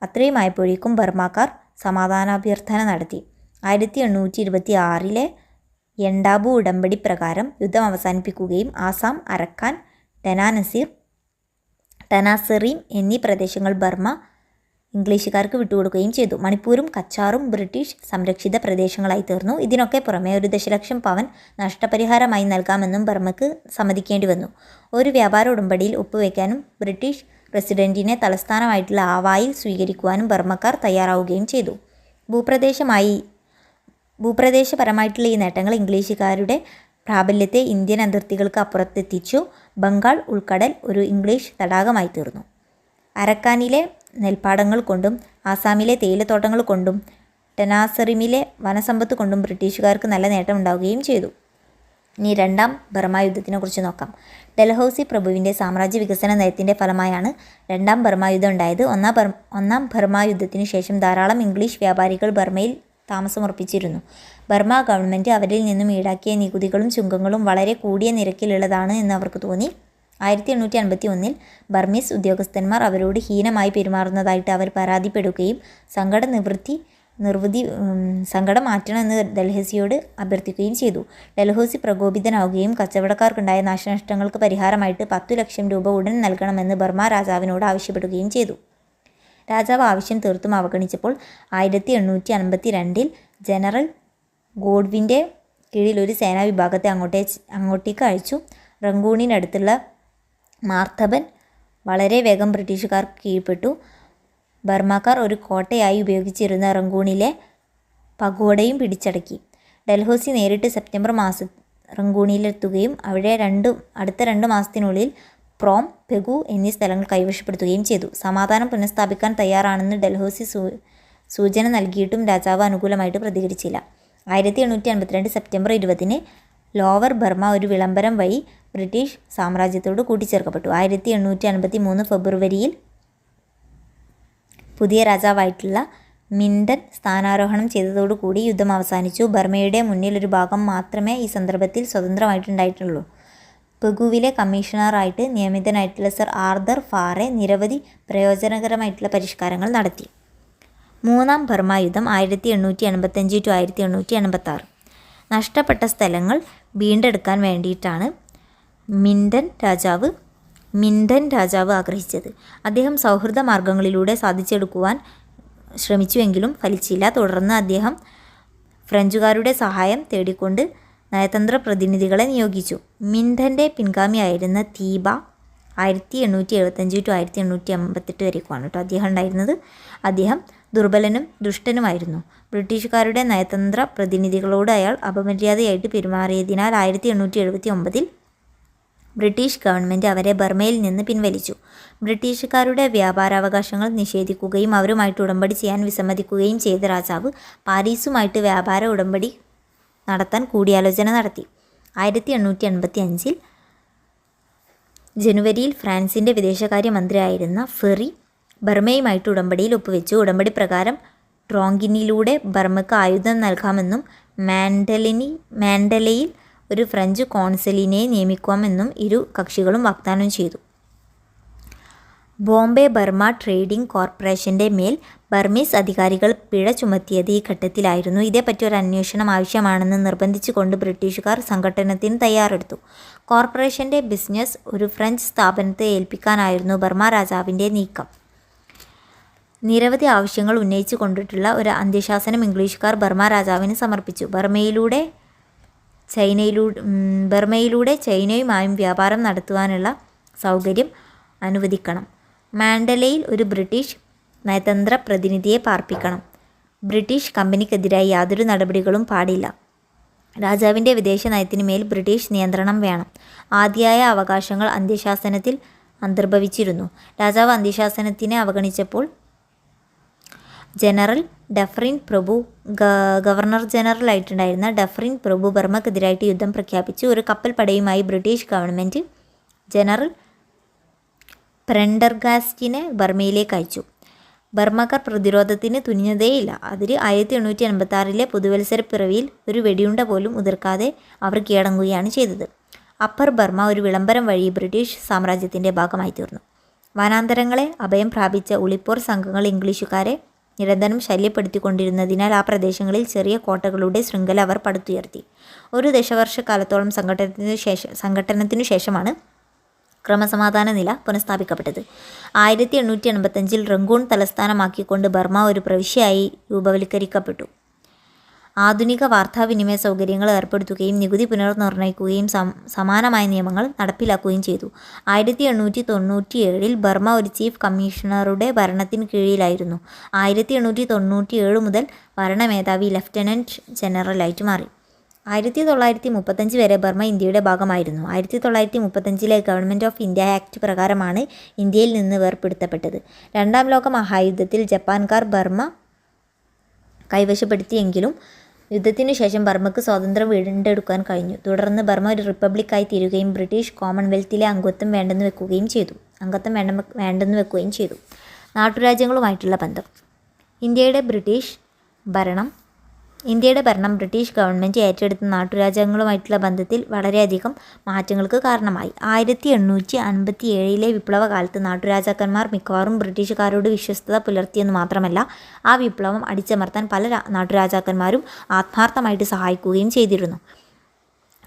അത്രയുമായപ്പോഴേക്കും ബർമാക്കാർ സമാധാനാഭ്യർത്ഥന നടത്തി. 1826 യണ്ടാബു ഉടമ്പടി പ്രകാരം യുദ്ധം അവസാനിപ്പിക്കുകയും ആസാം, അരക്കാൻ, ടനാസറീം എന്നീ പ്രദേശങ്ങൾ ബർമ ഇംഗ്ലീഷുകാർക്ക് വിട്ടുകൊടുക്കുകയും ചെയ്തു. മണിപ്പൂരും കച്ചാറും ബ്രിട്ടീഷ് സംരക്ഷിത പ്രദേശങ്ങളായി തീർന്നു. ഇതിനൊക്കെ പുറമെ 1 ദശലക്ഷം പവൻ നഷ്ടപരിഹാരമായി നൽകാമെന്നും ബർമയ്ക്ക് സമ്മതിക്കേണ്ടി വന്നു. ഒരു വ്യാപാര ഉടമ്പടിയിൽ ഒപ്പുവെക്കാനും ബ്രിട്ടീഷ് പ്രസിഡന്റിനെ തലസ്ഥാനമായിട്ടുള്ള ആവായിൽ സ്വീകരിക്കുവാനും ബർമക്കാർ തയ്യാറാവുകയും ചെയ്തു. ഭൂപ്രദേശപരമായിട്ടുള്ള ഈ നേട്ടങ്ങൾ ഇംഗ്ലീഷുകാരുടെ പ്രാബല്യത്തെ ഇന്ത്യൻ അതിർത്തികൾക്ക് അപ്പുറത്തെത്തിച്ചു. ബംഗാൾ ഉൾക്കടൽ ഒരു ഇംഗ്ലീഷ് തടാകമായി തീർന്നു. അരക്കാനിലെ നെൽപ്പാടങ്ങൾ കൊണ്ടും ആസാമിലെ തേയിലത്തോട്ടങ്ങൾ കൊണ്ടും ടെനാസറിമിലെ വനസമ്പത്ത് കൊണ്ടും ബ്രിട്ടീഷുകാർക്ക് നല്ല നേട്ടമുണ്ടാവുകയും ചെയ്തു. ഇനി രണ്ടാം ബർമ യുദ്ധത്തിനെ കുറിച്ച് നോക്കാം. ഡൽഹൌസി പ്രഭുവിൻ്റെ സാമ്രാജ്യ വികസന നയത്തിൻ്റെ ഫലമായാണ് രണ്ടാം ബർമ യുദ്ധം ഉണ്ടായത്. ഒന്നാം ബർമ യുദ്ധത്തിനു ശേഷം ധാരാളം ഇംഗ്ലീഷ് വ്യാപാരികൾ ബർമയിൽ താമസമുറപ്പിച്ചിരുന്നു. ബർമ ഗവൺമെൻറ് അവരിൽ നിന്നും ഈടാക്കിയ നികുതികളും ചുങ്കങ്ങളും വളരെ കൂടിയ നിരക്കിലുള്ളതാണ് എന്ന് അവർക്ക് തോന്നി. 1851 ബർമീസ് ഉദ്യോഗസ്ഥന്മാർ അവരോട് ഹീനമായി പെരുമാറുന്നതായിട്ട് അവർ പരാതിപ്പെടുകയും സങ്കടം മാറ്റണമെന്ന് ഡൽഹൌസിയോട് അഭ്യർത്ഥിക്കുകയും ചെയ്തു. ഡൽഹൌസി പ്രകോപിതനാവുകയും കച്ചവടക്കാർക്കുണ്ടായ നാശനഷ്ടങ്ങൾക്ക് പരിഹാരമായിട്ട് 10 ലക്ഷം രൂപ ഉടൻ നൽകണമെന്ന് ബർമ രാജാവിനോട് ആവശ്യപ്പെടുകയും ചെയ്തു. രാജാവ് ആവശ്യം തീർത്തും അവഗണിച്ചപ്പോൾ 1852 ജനറൽ ഗോഡ്വിൻ്റെ കീഴിൽ ഒരു സേനാ വിഭാഗത്തെ അങ്ങോട്ടേക്ക് അയച്ചു. റങ്കൂണിനടുത്തുള്ള മാർത്തബൻ വളരെ വേഗം ബ്രിട്ടീഷുകാർക്ക് കീഴ്പ്പെട്ടു. ബർമാക്കാർ ഒരു കോട്ടയായി ഉപയോഗിച്ചിരുന്ന റങ്കൂണിലെ പഗോഡയും പിടിച്ചടക്കി. ഡൽഹൌസി നേരിട്ട് സെപ്റ്റംബർ മാസം റങ്കൂണിലെത്തുകയും അവിടെ അടുത്ത 2 മാസത്തിനുള്ളിൽ പ്രോം, പെഗു എന്നീ സ്ഥലങ്ങൾ കൈവശപ്പെടുത്തുകയും ചെയ്തു. സമാധാനം പുനഃസ്ഥാപിക്കാൻ തയ്യാറാണെന്ന് ഡൽഹൌസി സൂചന നൽകിയിട്ടും രാജാവ് അനുകൂലമായിട്ട് പ്രതികരിച്ചില്ല. 1852 സെപ്റ്റംബർ 20 ലോവർ ബർമ ഒരു വിളംബരം വഴി ബ്രിട്ടീഷ് സാമ്രാജ്യത്തോട് കൂട്ടിച്ചേർക്കപ്പെട്ടു. 1853 ഫെബ്രുവരിയിൽ പുതിയ രാജാവായിട്ടുള്ള മിൻഡൻ സ്ഥാനാരോഹണം ചെയ്തതോടുകൂടി യുദ്ധം അവസാനിച്ചു. ബർമയുടെ മുന്നിൽ ഒരു ഭാഗം മാത്രമേ ഈ സന്ദർഭത്തിൽ സ്വതന്ത്രമായിട്ടുണ്ടായിട്ടുള്ളൂ. പെഗുവിലെ കമ്മീഷണറായിട്ട് നിയമിതനായിട്ടുള്ള സർ ആർതർ ഫാറെ നിരവധി പ്രയോജനകരമായിട്ടുള്ള പരിഷ്കാരങ്ങൾ നടത്തി. മൂന്നാം ബർമ യുദ്ധം 1885 to 1886. നഷ്ടപ്പെട്ട സ്ഥലങ്ങൾ വീണ്ടെടുക്കാൻ വേണ്ടിയിട്ടാണ് മിൻഡൻ രാജാവ് ആഗ്രഹിച്ചത്. അദ്ദേഹം സൗഹൃദ മാർഗങ്ങളിലൂടെ സാധിച്ചെടുക്കുവാൻ ശ്രമിച്ചുവെങ്കിലും ഫലിച്ചില്ല. തുടർന്ന് അദ്ദേഹം ഫ്രഞ്ചുകാരുടെ സഹായം തേടിക്കൊണ്ട് നയതന്ത്ര പ്രതിനിധികളെ നിയോഗിച്ചു. മിൻഡൻ്റെ പിൻഗാമിയായിരുന്ന തീബ 1875 to 1888 വരേക്കുമാണ് അദ്ദേഹം ഉണ്ടായിരുന്നത്. അദ്ദേഹം ദുർബലനും ദുഷ്ടനുമായിരുന്നു. ബ്രിട്ടീഷുകാരുടെ നയതന്ത്ര പ്രതിനിധികളോട് അയാൾ അപമര്യാദയായിട്ട് പെരുമാറിയതിനാൽ 1879 ബ്രിട്ടീഷ് ഗവൺമെൻറ് അവരെ ബർമയിൽ നിന്ന് പിൻവലിച്ചു. ബ്രിട്ടീഷുകാരുടെ വ്യാപാരാവകാശങ്ങൾ നിഷേധിക്കുകയും അവരുമായിട്ട് ഉടമ്പടി ചെയ്യാൻ വിസമ്മതിക്കുകയും ചെയ്ത രാജാവ് പാരീസുമായിട്ട് വ്യാപാര ഉടമ്പടി നടത്താൻ കൂടിയാലോചന നടത്തി. 1885 ജനുവരിയിൽ ഫ്രാൻസിൻ്റെ വിദേശകാര്യമന്ത്രിയായിരുന്ന ഫെറി ബർമയുമായിട്ട് ഉടമ്പടിയിൽ ഒപ്പുവെച്ചു. ഉടമ്പടി പ്രകാരം ട്രോങ്കിനിലൂടെ ബർമയ്ക്ക് ആയുധം നൽകാമെന്നും മാൻഡലയിൽ ഒരു ഫ്രഞ്ച് കോൺസലിനെ നിയമിക്കാമെന്നും ഇരു കക്ഷികളും വാഗ്ദാനം ചെയ്തു. ബോംബെ ബർമ ട്രേഡിംഗ് കോർപ്പറേഷൻ്റെ മേൽ ബർമീസ് അധികാരികൾ പിഴ ചുമത്തിയത് ഈ ഘട്ടത്തിലായിരുന്നു. ഇതേപ്പറ്റി ഒരു അന്വേഷണം ആവശ്യമാണെന്ന് നിർബന്ധിച്ചുകൊണ്ട് ബ്രിട്ടീഷുകാർ സംഘട്ടനത്തിന് തയ്യാറെടുത്തു. കോർപ്പറേഷൻ്റെ ബിസിനസ് ഒരു ഫ്രഞ്ച് സ്ഥാപനത്തെ ഏൽപ്പിക്കാനായിരുന്നു ബർമ രാജാവിൻ്റെ നീക്കം. നിരവധി ആവശ്യങ്ങൾ ഉന്നയിച്ചു കൊണ്ടിട്ടുള്ള ഒരു അന്ത്യശാസനം ഇംഗ്ലീഷുകാർ ബർമ രാജാവിന് സമർപ്പിച്ചു. ബർമയിലൂടെ ചൈനയുമായും വ്യാപാരം നടത്തുവാനുള്ള സൗകര്യം അനുവദിക്കണം. മാൻഡലയിൽ ഒരു ബ്രിട്ടീഷ് നയതന്ത്ര പ്രതിനിധിയെ പാർപ്പിക്കണം. ബ്രിട്ടീഷ് കമ്പനിക്കെതിരായി യാതൊരു നടപടികളും പാടില്ല. രാജാവിൻ്റെ വിദേശ നയത്തിന് മേൽ ബ്രിട്ടീഷ് നിയന്ത്രണം വേണം. ആദിയായ അവകാശങ്ങൾ അന്ത്യശാസനത്തിൽ അന്തർഭവിച്ചിരുന്നു. രാജാവ് അന്ത്യശാസനത്തിനെ അവഗണിച്ചപ്പോൾ ഗവർണർ ജനറൽ ആയിട്ടുണ്ടായിരുന്ന ഡഫറിൻ പ്രഭു ബർമക്കെതിരായിട്ട് യുദ്ധം പ്രഖ്യാപിച്ചു. ഒരു കപ്പൽ പടയുമായി ബ്രിട്ടീഷ് ഗവൺമെൻറ് ജനറൽ പ്രെൻഡർഗാസ്റ്റിനെ ബർമയിലേക്ക് അയച്ചു. ബർമക്കാർ പ്രതിരോധത്തിന് തുനിഞ്ഞതേയില്ല. അതിൽ 1886 പുതുവത്സരപ്പിറവിയിൽ ഒരു വെടിയുണ്ട പോലും ഉതിർക്കാതെ അവർ കീഴടങ്ങുകയാണ് ചെയ്തത്. അപ്പർ ബർമ ഒരു വിളംബരം വഴി ബ്രിട്ടീഷ് സാമ്രാജ്യത്തിൻ്റെ ഭാഗമായി തീർന്നു. വനാന്തരങ്ങളെ അഭയം പ്രാപിച്ച ഉളിപ്പോർ സംഘങ്ങൾ ഇംഗ്ലീഷുകാരെ നിരന്തരം ശല്യപ്പെടുത്തിക്കൊണ്ടിരുന്നതിനാൽ ആ പ്രദേശങ്ങളിൽ ചെറിയ കോട്ടകളുടെ ശൃംഖല അവർ പടുത്തുയർത്തി. ഒരു ദശവർഷക്കാലത്തോളം സംഘട്ടനത്തിനു ശേഷമാണ് ക്രമസമാധാന നില പുനഃസ്ഥാപിക്കപ്പെട്ടത്. 1885 റംഗൂൺ തലസ്ഥാനമാക്കിക്കൊണ്ട് ബർമ ഒരു പ്രവിശ്യയായി രൂപവൽക്കരിക്കപ്പെട്ടു. ആധുനിക വാർത്താവിനിമയ സൗകര്യങ്ങൾ ഏർപ്പെടുത്തുകയും നികുതി പുനർനിർണ്ണയിക്കുകയും സമാനമായ നിയമങ്ങൾ നടപ്പിലാക്കുകയും ചെയ്തു. 1897 ബർമ ഒരു ചീഫ് കമ്മീഷണറുടെ ഭരണത്തിന് കീഴിലായിരുന്നു. 1897 മുതൽ ഭരണമേധാവി ലഫ്റ്റനൻറ്റ് ജനറലായിട്ട് മാറി. 1935 വരെ ബർമ ഇന്ത്യയുടെ ഭാഗമായിരുന്നു. 1935 ഗവൺമെൻറ് ഓഫ് ഇന്ത്യ ആക്ട് പ്രകാരമാണ് ഇന്ത്യയിൽ നിന്ന് വേർപെടുത്തപ്പെട്ടത്. രണ്ടാം ലോക മഹായുദ്ധത്തിൽ ജപ്പാൻകാർ ബർമ കൈവശപ്പെടുത്തിയെങ്കിലും യുദ്ധത്തിനു ശേഷം ബർമയ്ക്ക് സ്വാതന്ത്ര്യം വീണ്ടെടുക്കാൻ കഴിഞ്ഞു. തുടർന്ന് ബർമ ഒരു റിപ്പബ്ലിക്കായി തീരുകയും ബ്രിട്ടീഷ് കോമൺവെൽത്തിലെ അംഗത്വം വേണ്ടെന്ന് വെക്കുകയും ചെയ്തു. നാട്ടുരാജ്യങ്ങളുമായിട്ടുള്ള ബന്ധം. ഇന്ത്യയുടെ ഭരണം ബ്രിട്ടീഷ് ഗവൺമെൻറ് ഏറ്റെടുത്ത നാട്ടുരാജ്യങ്ങളുമായിട്ടുള്ള ബന്ധത്തിൽ വളരെയധികം മാറ്റങ്ങൾക്ക് കാരണമായി. 1857 വിപ്ലവകാലത്ത് നാട്ടുരാജാക്കന്മാർ മിക്കവാറും ബ്രിട്ടീഷുകാരോട് വിശ്വസ്തത പുലർത്തിയെന്ന് മാത്രമല്ല, ആ വിപ്ലവം അടിച്ചമർത്താൻ പല നാട്ടുരാജാക്കന്മാരും ആത്മാർത്ഥമായിട്ട് സഹായിക്കുകയും ചെയ്തിരുന്നു.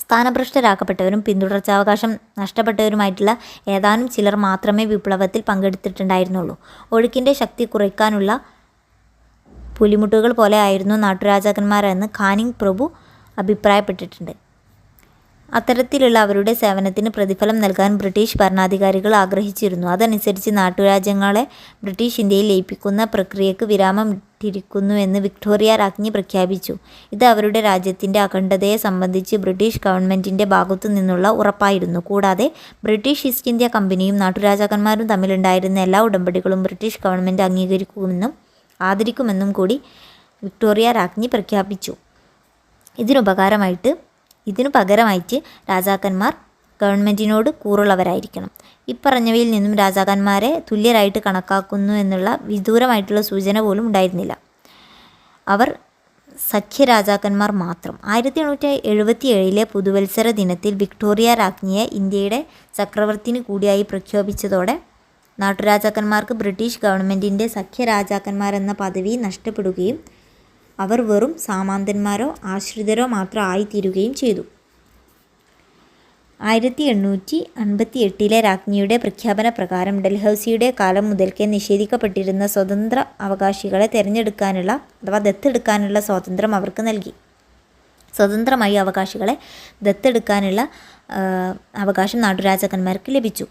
സ്ഥാനഭ്രഷ്ടരാക്കപ്പെട്ടവരും പിന്തുടർച്ചാവകാശം നഷ്ടപ്പെട്ടവരുമായിട്ടുള്ള ഏതാനും ചിലർ മാത്രമേ വിപ്ലവത്തിൽ പങ്കെടുത്തിട്ടുണ്ടായിരുന്നുള്ളൂ. ഒഴുക്കിൻ്റെ ശക്തി കുറയ്ക്കാനുള്ള പുലിമുട്ടുകൾ പോലെ ആയിരുന്നു നാട്ടുരാജാക്കന്മാരെന്ന് കാനിങ് പ്രഭു അഭിപ്രായപ്പെട്ടിട്ടുണ്ട്. അത്തരത്തിലുള്ള അവരുടെ സേവനത്തിന് പ്രതിഫലം നൽകാൻ ബ്രിട്ടീഷ് ഭരണാധികാരികൾ ആഗ്രഹിച്ചിരുന്നു. അതനുസരിച്ച് നാട്ടുരാജ്യങ്ങളെ ബ്രിട്ടീഷ് ഇന്ത്യയിൽ ലയിപ്പിക്കുന്ന പ്രക്രിയക്ക് വിരാമം ഇട്ടിരിക്കുന്നുവെന്ന് വിക്ടോറിയ രാജ്ഞി പ്രഖ്യാപിച്ചു. ഇത് അവരുടെ രാജ്യത്തിൻ്റെ അഖണ്ഡതയെ സംബന്ധിച്ച് ബ്രിട്ടീഷ് ഗവൺമെൻറ്റിൻ്റെ ഭാഗത്തു നിന്നുള്ള ഉറപ്പായിരുന്നു. കൂടാതെ ബ്രിട്ടീഷ് ഈസ്റ്റ് ഇന്ത്യ കമ്പനിയും നാട്ടുരാജാക്കന്മാരും തമ്മിലുണ്ടായിരുന്ന എല്ലാ ഉടമ്പടികളും ബ്രിട്ടീഷ് ഗവൺമെൻറ് അംഗീകരിക്കുമെന്നും ആദരിക്കുമെന്നും കൂടി വിക്ടോറിയ രാജ്ഞി പ്രഖ്യാപിച്ചു. ഇതിനു പകരമായിട്ട് രാജാക്കന്മാർ ഗവൺമെൻറ്റിനോട് കൂറുള്ളവരായിരിക്കണം. ഇപ്പറഞ്ഞവയിൽ നിന്നും രാജാക്കന്മാരെ തുല്യരായിട്ട് കണക്കാക്കുന്നു എന്നുള്ള വിദൂരമായിട്ടുള്ള സൂചന പോലും ഉണ്ടായിരുന്നില്ല. അവർ സഖ്യരാജാക്കന്മാർ മാത്രം. 1877 പുതുവത്സര ദിനത്തിൽ വിക്ടോറിയ രാജ്ഞിയെ ഇന്ത്യയുടെ ചക്രവർത്തിനി കൂടിയായി പ്രഖ്യാപിച്ചതോടെ നാട്ടുരാജാക്കന്മാർക്ക് ബ്രിട്ടീഷ് ഗവൺമെൻറ്റിൻ്റെ സഖ്യരാജാക്കന്മാരെന്ന പദവി നഷ്ടപ്പെടുകയും അവർ വെറും സാമന്തന്മാരോ ആശ്രിതരോ മാത്രം ആയിത്തീരുകയും ചെയ്തു. 1858 രാജ്ഞിയുടെ പ്രഖ്യാപന പ്രകാരം ഡൽഹൗസിയുടെ കാലം മുതൽക്കേ നിഷേധിക്കപ്പെട്ടിരുന്ന സ്വതന്ത്ര അവകാശികളെ തിരഞ്ഞെടുക്കാനുള്ള അഥവാ ദത്തെടുക്കാനുള്ള സ്വാതന്ത്ര്യം അവർക്ക് നൽകി. സ്വതന്ത്രമായി അവകാശികളെ ദത്തെടുക്കാനുള്ള അവകാശം നാട്ടുരാജാക്കന്മാർക്ക് ലഭിച്ചു.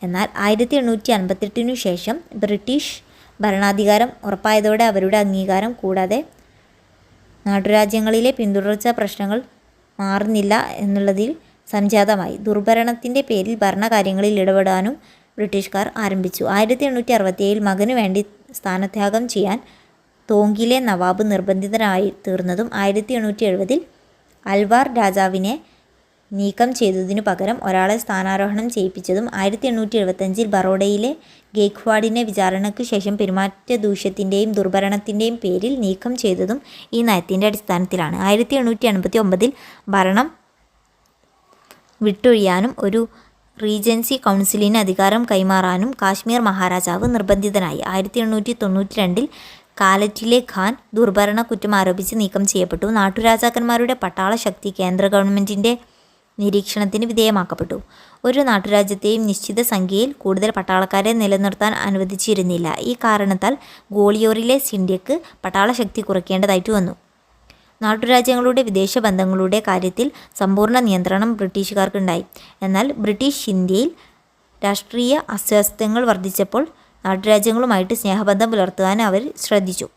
എന്നാൽ 1858 ശേഷം ബ്രിട്ടീഷ് ഭരണാധികാരം ഉറപ്പായതോടെ അവരുടെ അംഗീകാരം കൂടാതെ നാട്ടുരാജ്യങ്ങളിലെ പിന്തുടർച്ചാ പ്രശ്നങ്ങൾ മാറുന്നില്ല എന്നുള്ളതിൽ സംജാതമായി. ദുർഭരണത്തിൻ്റെ പേരിൽ ഭരണകാര്യങ്ങളിൽ ഇടപെടാനും ബ്രിട്ടീഷുകാർ ആരംഭിച്ചു. 1867 മകനു വേണ്ടി സ്ഥാനത്യാഗം ചെയ്യാൻ തോങ്കിലെ നവാബ് നിർബന്ധിതനായി തീർന്നതും 1870 അൽവാർ രാജാവിനെ നീക്കം ചെയ്തതിനു പകരം ഒരാളെ സ്ഥാനാരോഹണം ചെയ്യിപ്പിച്ചതും 1875 ബറോഡയിലെ ഗേക്വാഡിനെ വിചാരണയ്ക്കു ശേഷം പെരുമാറ്റ ദൂഷ്യത്തിൻ്റെയും ദുർഭരണത്തിൻ്റെയും പേരിൽ നീക്കം ചെയ്തതും ഈ നയത്തിൻ്റെ അടിസ്ഥാനത്തിലാണ്. 1889 ഭരണം വിട്ടൊഴിയാനും ഒരു റീജൻസി കൗൺസിലിന് അധികാരം കൈമാറാനും കാശ്മീർ മഹാരാജാവ് നിർബന്ധിതനായി. 1892 കാലറ്റിലെ ഖാൻ ദുർഭരണ കുറ്റം ആരോപിച്ച് നീക്കം ചെയ്യപ്പെട്ടു. നാട്ടുരാജാക്കന്മാരുടെ പട്ടാള ശക്തി കേന്ദ്ര ഗവൺമെൻറ്റിൻ്റെ നിരീക്ഷണത്തിന് വിധേയമാക്കപ്പെട്ടു. ഒരു നാട്ടുരാജ്യത്തെയും നിശ്ചിത സംഖ്യയിൽ കൂടുതൽ പട്ടാളക്കാരെ നിലനിർത്താൻ അനുവദിച്ചിരുന്നില്ല. ഈ കാരണത്താൽ ഗ്വാളിയോറിലെ സിന്ധ്യക്ക് പട്ടാള ശക്തി കുറയ്ക്കേണ്ടതായിട്ട് വന്നു. നാട്ടുരാജ്യങ്ങളുടെ വിദേശ ബന്ധങ്ങളുടെ കാര്യത്തിൽ സമ്പൂർണ്ണ നിയന്ത്രണം ബ്രിട്ടീഷുകാർക്കുണ്ടായി. എന്നാൽ ബ്രിട്ടീഷ് ഇന്ത്യയിൽ രാഷ്ട്രീയ അസ്വാസ്ഥ്യങ്ങൾ വർദ്ധിച്ചപ്പോൾ നാട്ടുരാജ്യങ്ങളുമായിട്ട് സ്നേഹബന്ധം പുലർത്തുവാൻ അവർ ശ്രദ്ധിച്ചു.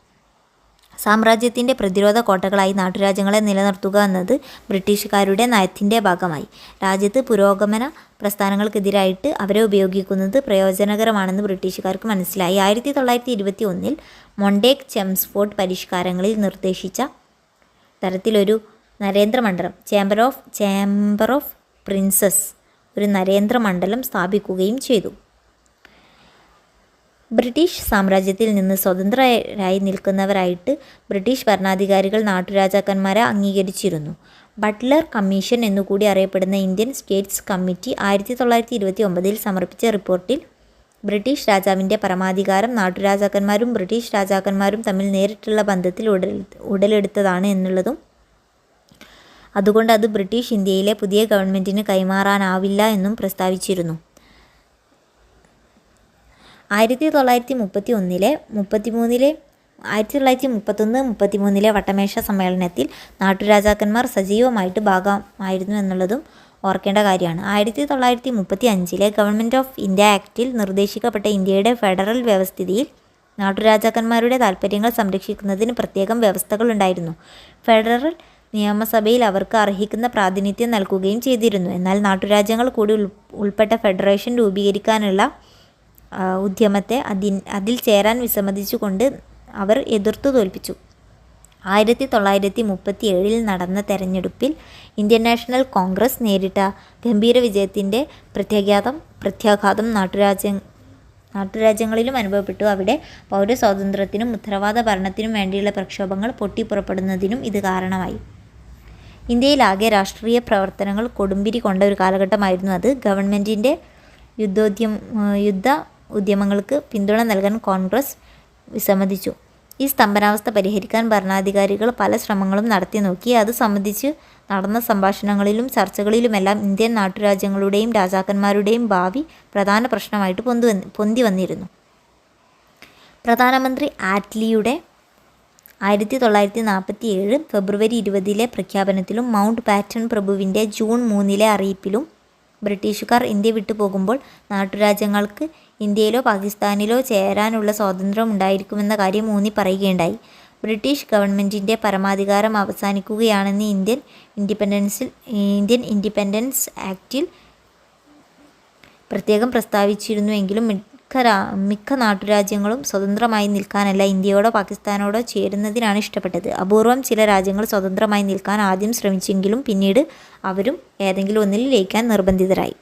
സാമ്രാജ്യത്തിൻ്റെ പ്രതിരോധ കോട്ടകളായി നാട്ടുരാജ്യങ്ങളെ നിലനിർത്തുക എന്നത് ബ്രിട്ടീഷുകാരുടെ നയത്തിൻ്റെ ഭാഗമായി. രാജ്യത്ത് പുരോഗമന പ്രസ്ഥാനങ്ങൾക്കെതിരായിട്ട് അവരെ ഉപയോഗിക്കുന്നത് പ്രയോജനകരമാണെന്ന് ബ്രിട്ടീഷുകാർക്ക് മനസ്സിലായി. 1921 മൊണ്ടേഗ് ചെംസ്ഫോർഡ് പരിഷ്കാരങ്ങളിൽ നിർദ്ദേശിച്ച തരത്തിലൊരു നരേന്ദ്രമണ്ഡലം ചേംബർ ഓഫ് പ്രിൻസസ് ഒരു നരേന്ദ്രമണ്ഡലം സ്ഥാപിക്കുകയും ചെയ്തു. ബ്രിട്ടീഷ് സാമ്രാജ്യത്തിൽ നിന്ന് സ്വതന്ത്രരായി നിൽക്കുന്നവരായിട്ട് ബ്രിട്ടീഷ് ഭരണാധികാരികൾ നാട്ടുരാജാക്കന്മാരെ അംഗീകരിച്ചിരുന്നു. ബട്ട്ലർ കമ്മീഷൻ എന്നുകൂടി അറിയപ്പെടുന്ന ഇന്ത്യൻ സ്റ്റേറ്റ്സ് കമ്മിറ്റി 1929 സമർപ്പിച്ച റിപ്പോർട്ടിൽ ബ്രിട്ടീഷ് രാജാവിൻ്റെ പരമാധികാരം നാട്ടുരാജാക്കന്മാരും ബ്രിട്ടീഷ് രാജാക്കന്മാരും തമ്മിൽ നേരിട്ടുള്ള ബന്ധത്തിൽ ഉടലെടുത്തതാണ് എന്നുള്ളതും അതുകൊണ്ട് അത് ബ്രിട്ടീഷ് ഇന്ത്യയിലെ പുതിയ ഗവൺമെൻറ്റിന് കൈമാറാനാവില്ല എന്നും പ്രസ്താവിച്ചിരുന്നു. 1931 വട്ടമേശ സമ്മേളനത്തിൽ നാട്ടുരാജാക്കന്മാർ സജീവമായിട്ട് ഭാഗമായിരുന്നു എന്നുള്ളതും ഓർക്കേണ്ട കാര്യമാണ്. 1935 ഗവൺമെൻറ് ഓഫ് ഇന്ത്യ ആക്റ്റിൽ നിർദ്ദേശിക്കപ്പെട്ട ഇന്ത്യയുടെ ഫെഡറൽ വ്യവസ്ഥിതിയിൽ നാട്ടുരാജാക്കന്മാരുടെ താൽപ്പര്യങ്ങൾ സംരക്ഷിക്കുന്നതിന് പ്രത്യേകം വ്യവസ്ഥകളുണ്ടായിരുന്നു. ഫെഡറൽ നിയമസഭയിൽ അവർക്ക് അർഹിക്കുന്ന പ്രാതിനിധ്യം നൽകുകയും ചെയ്തിരുന്നു. എന്നാൽ നാട്ടുരാജ്യങ്ങൾ കൂടി ഉൾപ്പെട്ട ഫെഡറേഷൻ രൂപീകരിക്കാനുള്ള ഉദ്യമത്തെ അതിൽ ചേരാൻ വിസമ്മതിച്ചുകൊണ്ട് അവർ എതിർത്തു തോൽപ്പിച്ചു. 1937 നടന്ന തെരഞ്ഞെടുപ്പിൽ ഇന്ത്യൻ നാഷണൽ കോൺഗ്രസ് നേരിട്ട ഗംഭീര വിജയത്തിൻ്റെ പ്രത്യാഘാതം നാട്ടുരാജ്യങ്ങളിലും അനുഭവപ്പെട്ടു. അവിടെ പൗരസ്വാതന്ത്ര്യത്തിനും ഉത്തരവാദ ഭരണത്തിനും വേണ്ടിയുള്ള പ്രക്ഷോഭങ്ങൾ പൊട്ടിപ്പുറപ്പെടുന്നതിനും ഇത് കാരണമായി. ഇന്ത്യയിലാകെ രാഷ്ട്രീയ പ്രവർത്തനങ്ങൾ കൊടുമ്പിരി കൊണ്ട ഒരു കാലഘട്ടമായിരുന്നു അത്. ഗവൺമെൻറ്റിൻ്റെ യുദ്ധ ഉദ്യമങ്ങൾക്ക് പിന്തുണ നൽകാൻ കോൺഗ്രസ് വിസമ്മതിച്ചു. ഈ സ്തംഭനാവസ്ഥ പരിഹരിക്കാൻ ഭരണാധികാരികൾ പല ശ്രമങ്ങളും നടത്തി നോക്കി. അത് സംബന്ധിച്ച് നടന്ന സംഭാഷണങ്ങളിലും ചർച്ചകളിലുമെല്ലാം ഇന്ത്യൻ നാട്ടുരാജ്യങ്ങളുടെയും രാജാക്കന്മാരുടെയും ഭാവി പ്രധാന പ്രശ്നമായിട്ട് പൊന്തി വന്നിരുന്നു. പ്രധാനമന്ത്രി ആറ്റ്ലിയുടെ 1947 ഫെബ്രുവരി 20 പ്രഖ്യാപനത്തിലും മൗണ്ട് ബാറ്റൺ പ്രഭുവിൻ്റെ ജൂൺ 3 അറിയിപ്പിലും ബ്രിട്ടീഷുകാർ ഇന്ത്യ വിട്ടു പോകുമ്പോൾ നാട്ടുരാജ്യങ്ങൾക്ക് ഇന്ത്യയിലോ പാകിസ്ഥാനിലോ ചേരാനുള്ള സ്വാതന്ത്ര്യം ഉണ്ടായിരിക്കുമെന്ന കാര്യം ഊന്നി പറയുകയുണ്ടായി. ബ്രിട്ടീഷ് ഗവൺമെൻറ്റിൻ്റെ പരമാധികാരം അവസാനിക്കുകയാണെന്ന് ഇന്ത്യൻ ഇൻഡിപെൻഡൻസ് ആക്റ്റിൽ പ്രത്യേകം പ്രസ്താവിച്ചിരുന്നുവെങ്കിലും മിക്ക നാട്ടുരാജ്യങ്ങളും സ്വതന്ത്രമായി നിൽക്കാനല്ല ഇന്ത്യയോടോ പാകിസ്ഥാനോടോ ചേരുന്നതിനാണ് ഇഷ്ടപ്പെട്ടത്. അപൂർവം ചില രാജ്യങ്ങൾ സ്വതന്ത്രമായി നിൽക്കാൻ ആദ്യം ശ്രമിച്ചെങ്കിലും പിന്നീട് അവരും ഏതെങ്കിലും ഒന്നിൽ ലയിക്കാൻ നിർബന്ധിതരായി.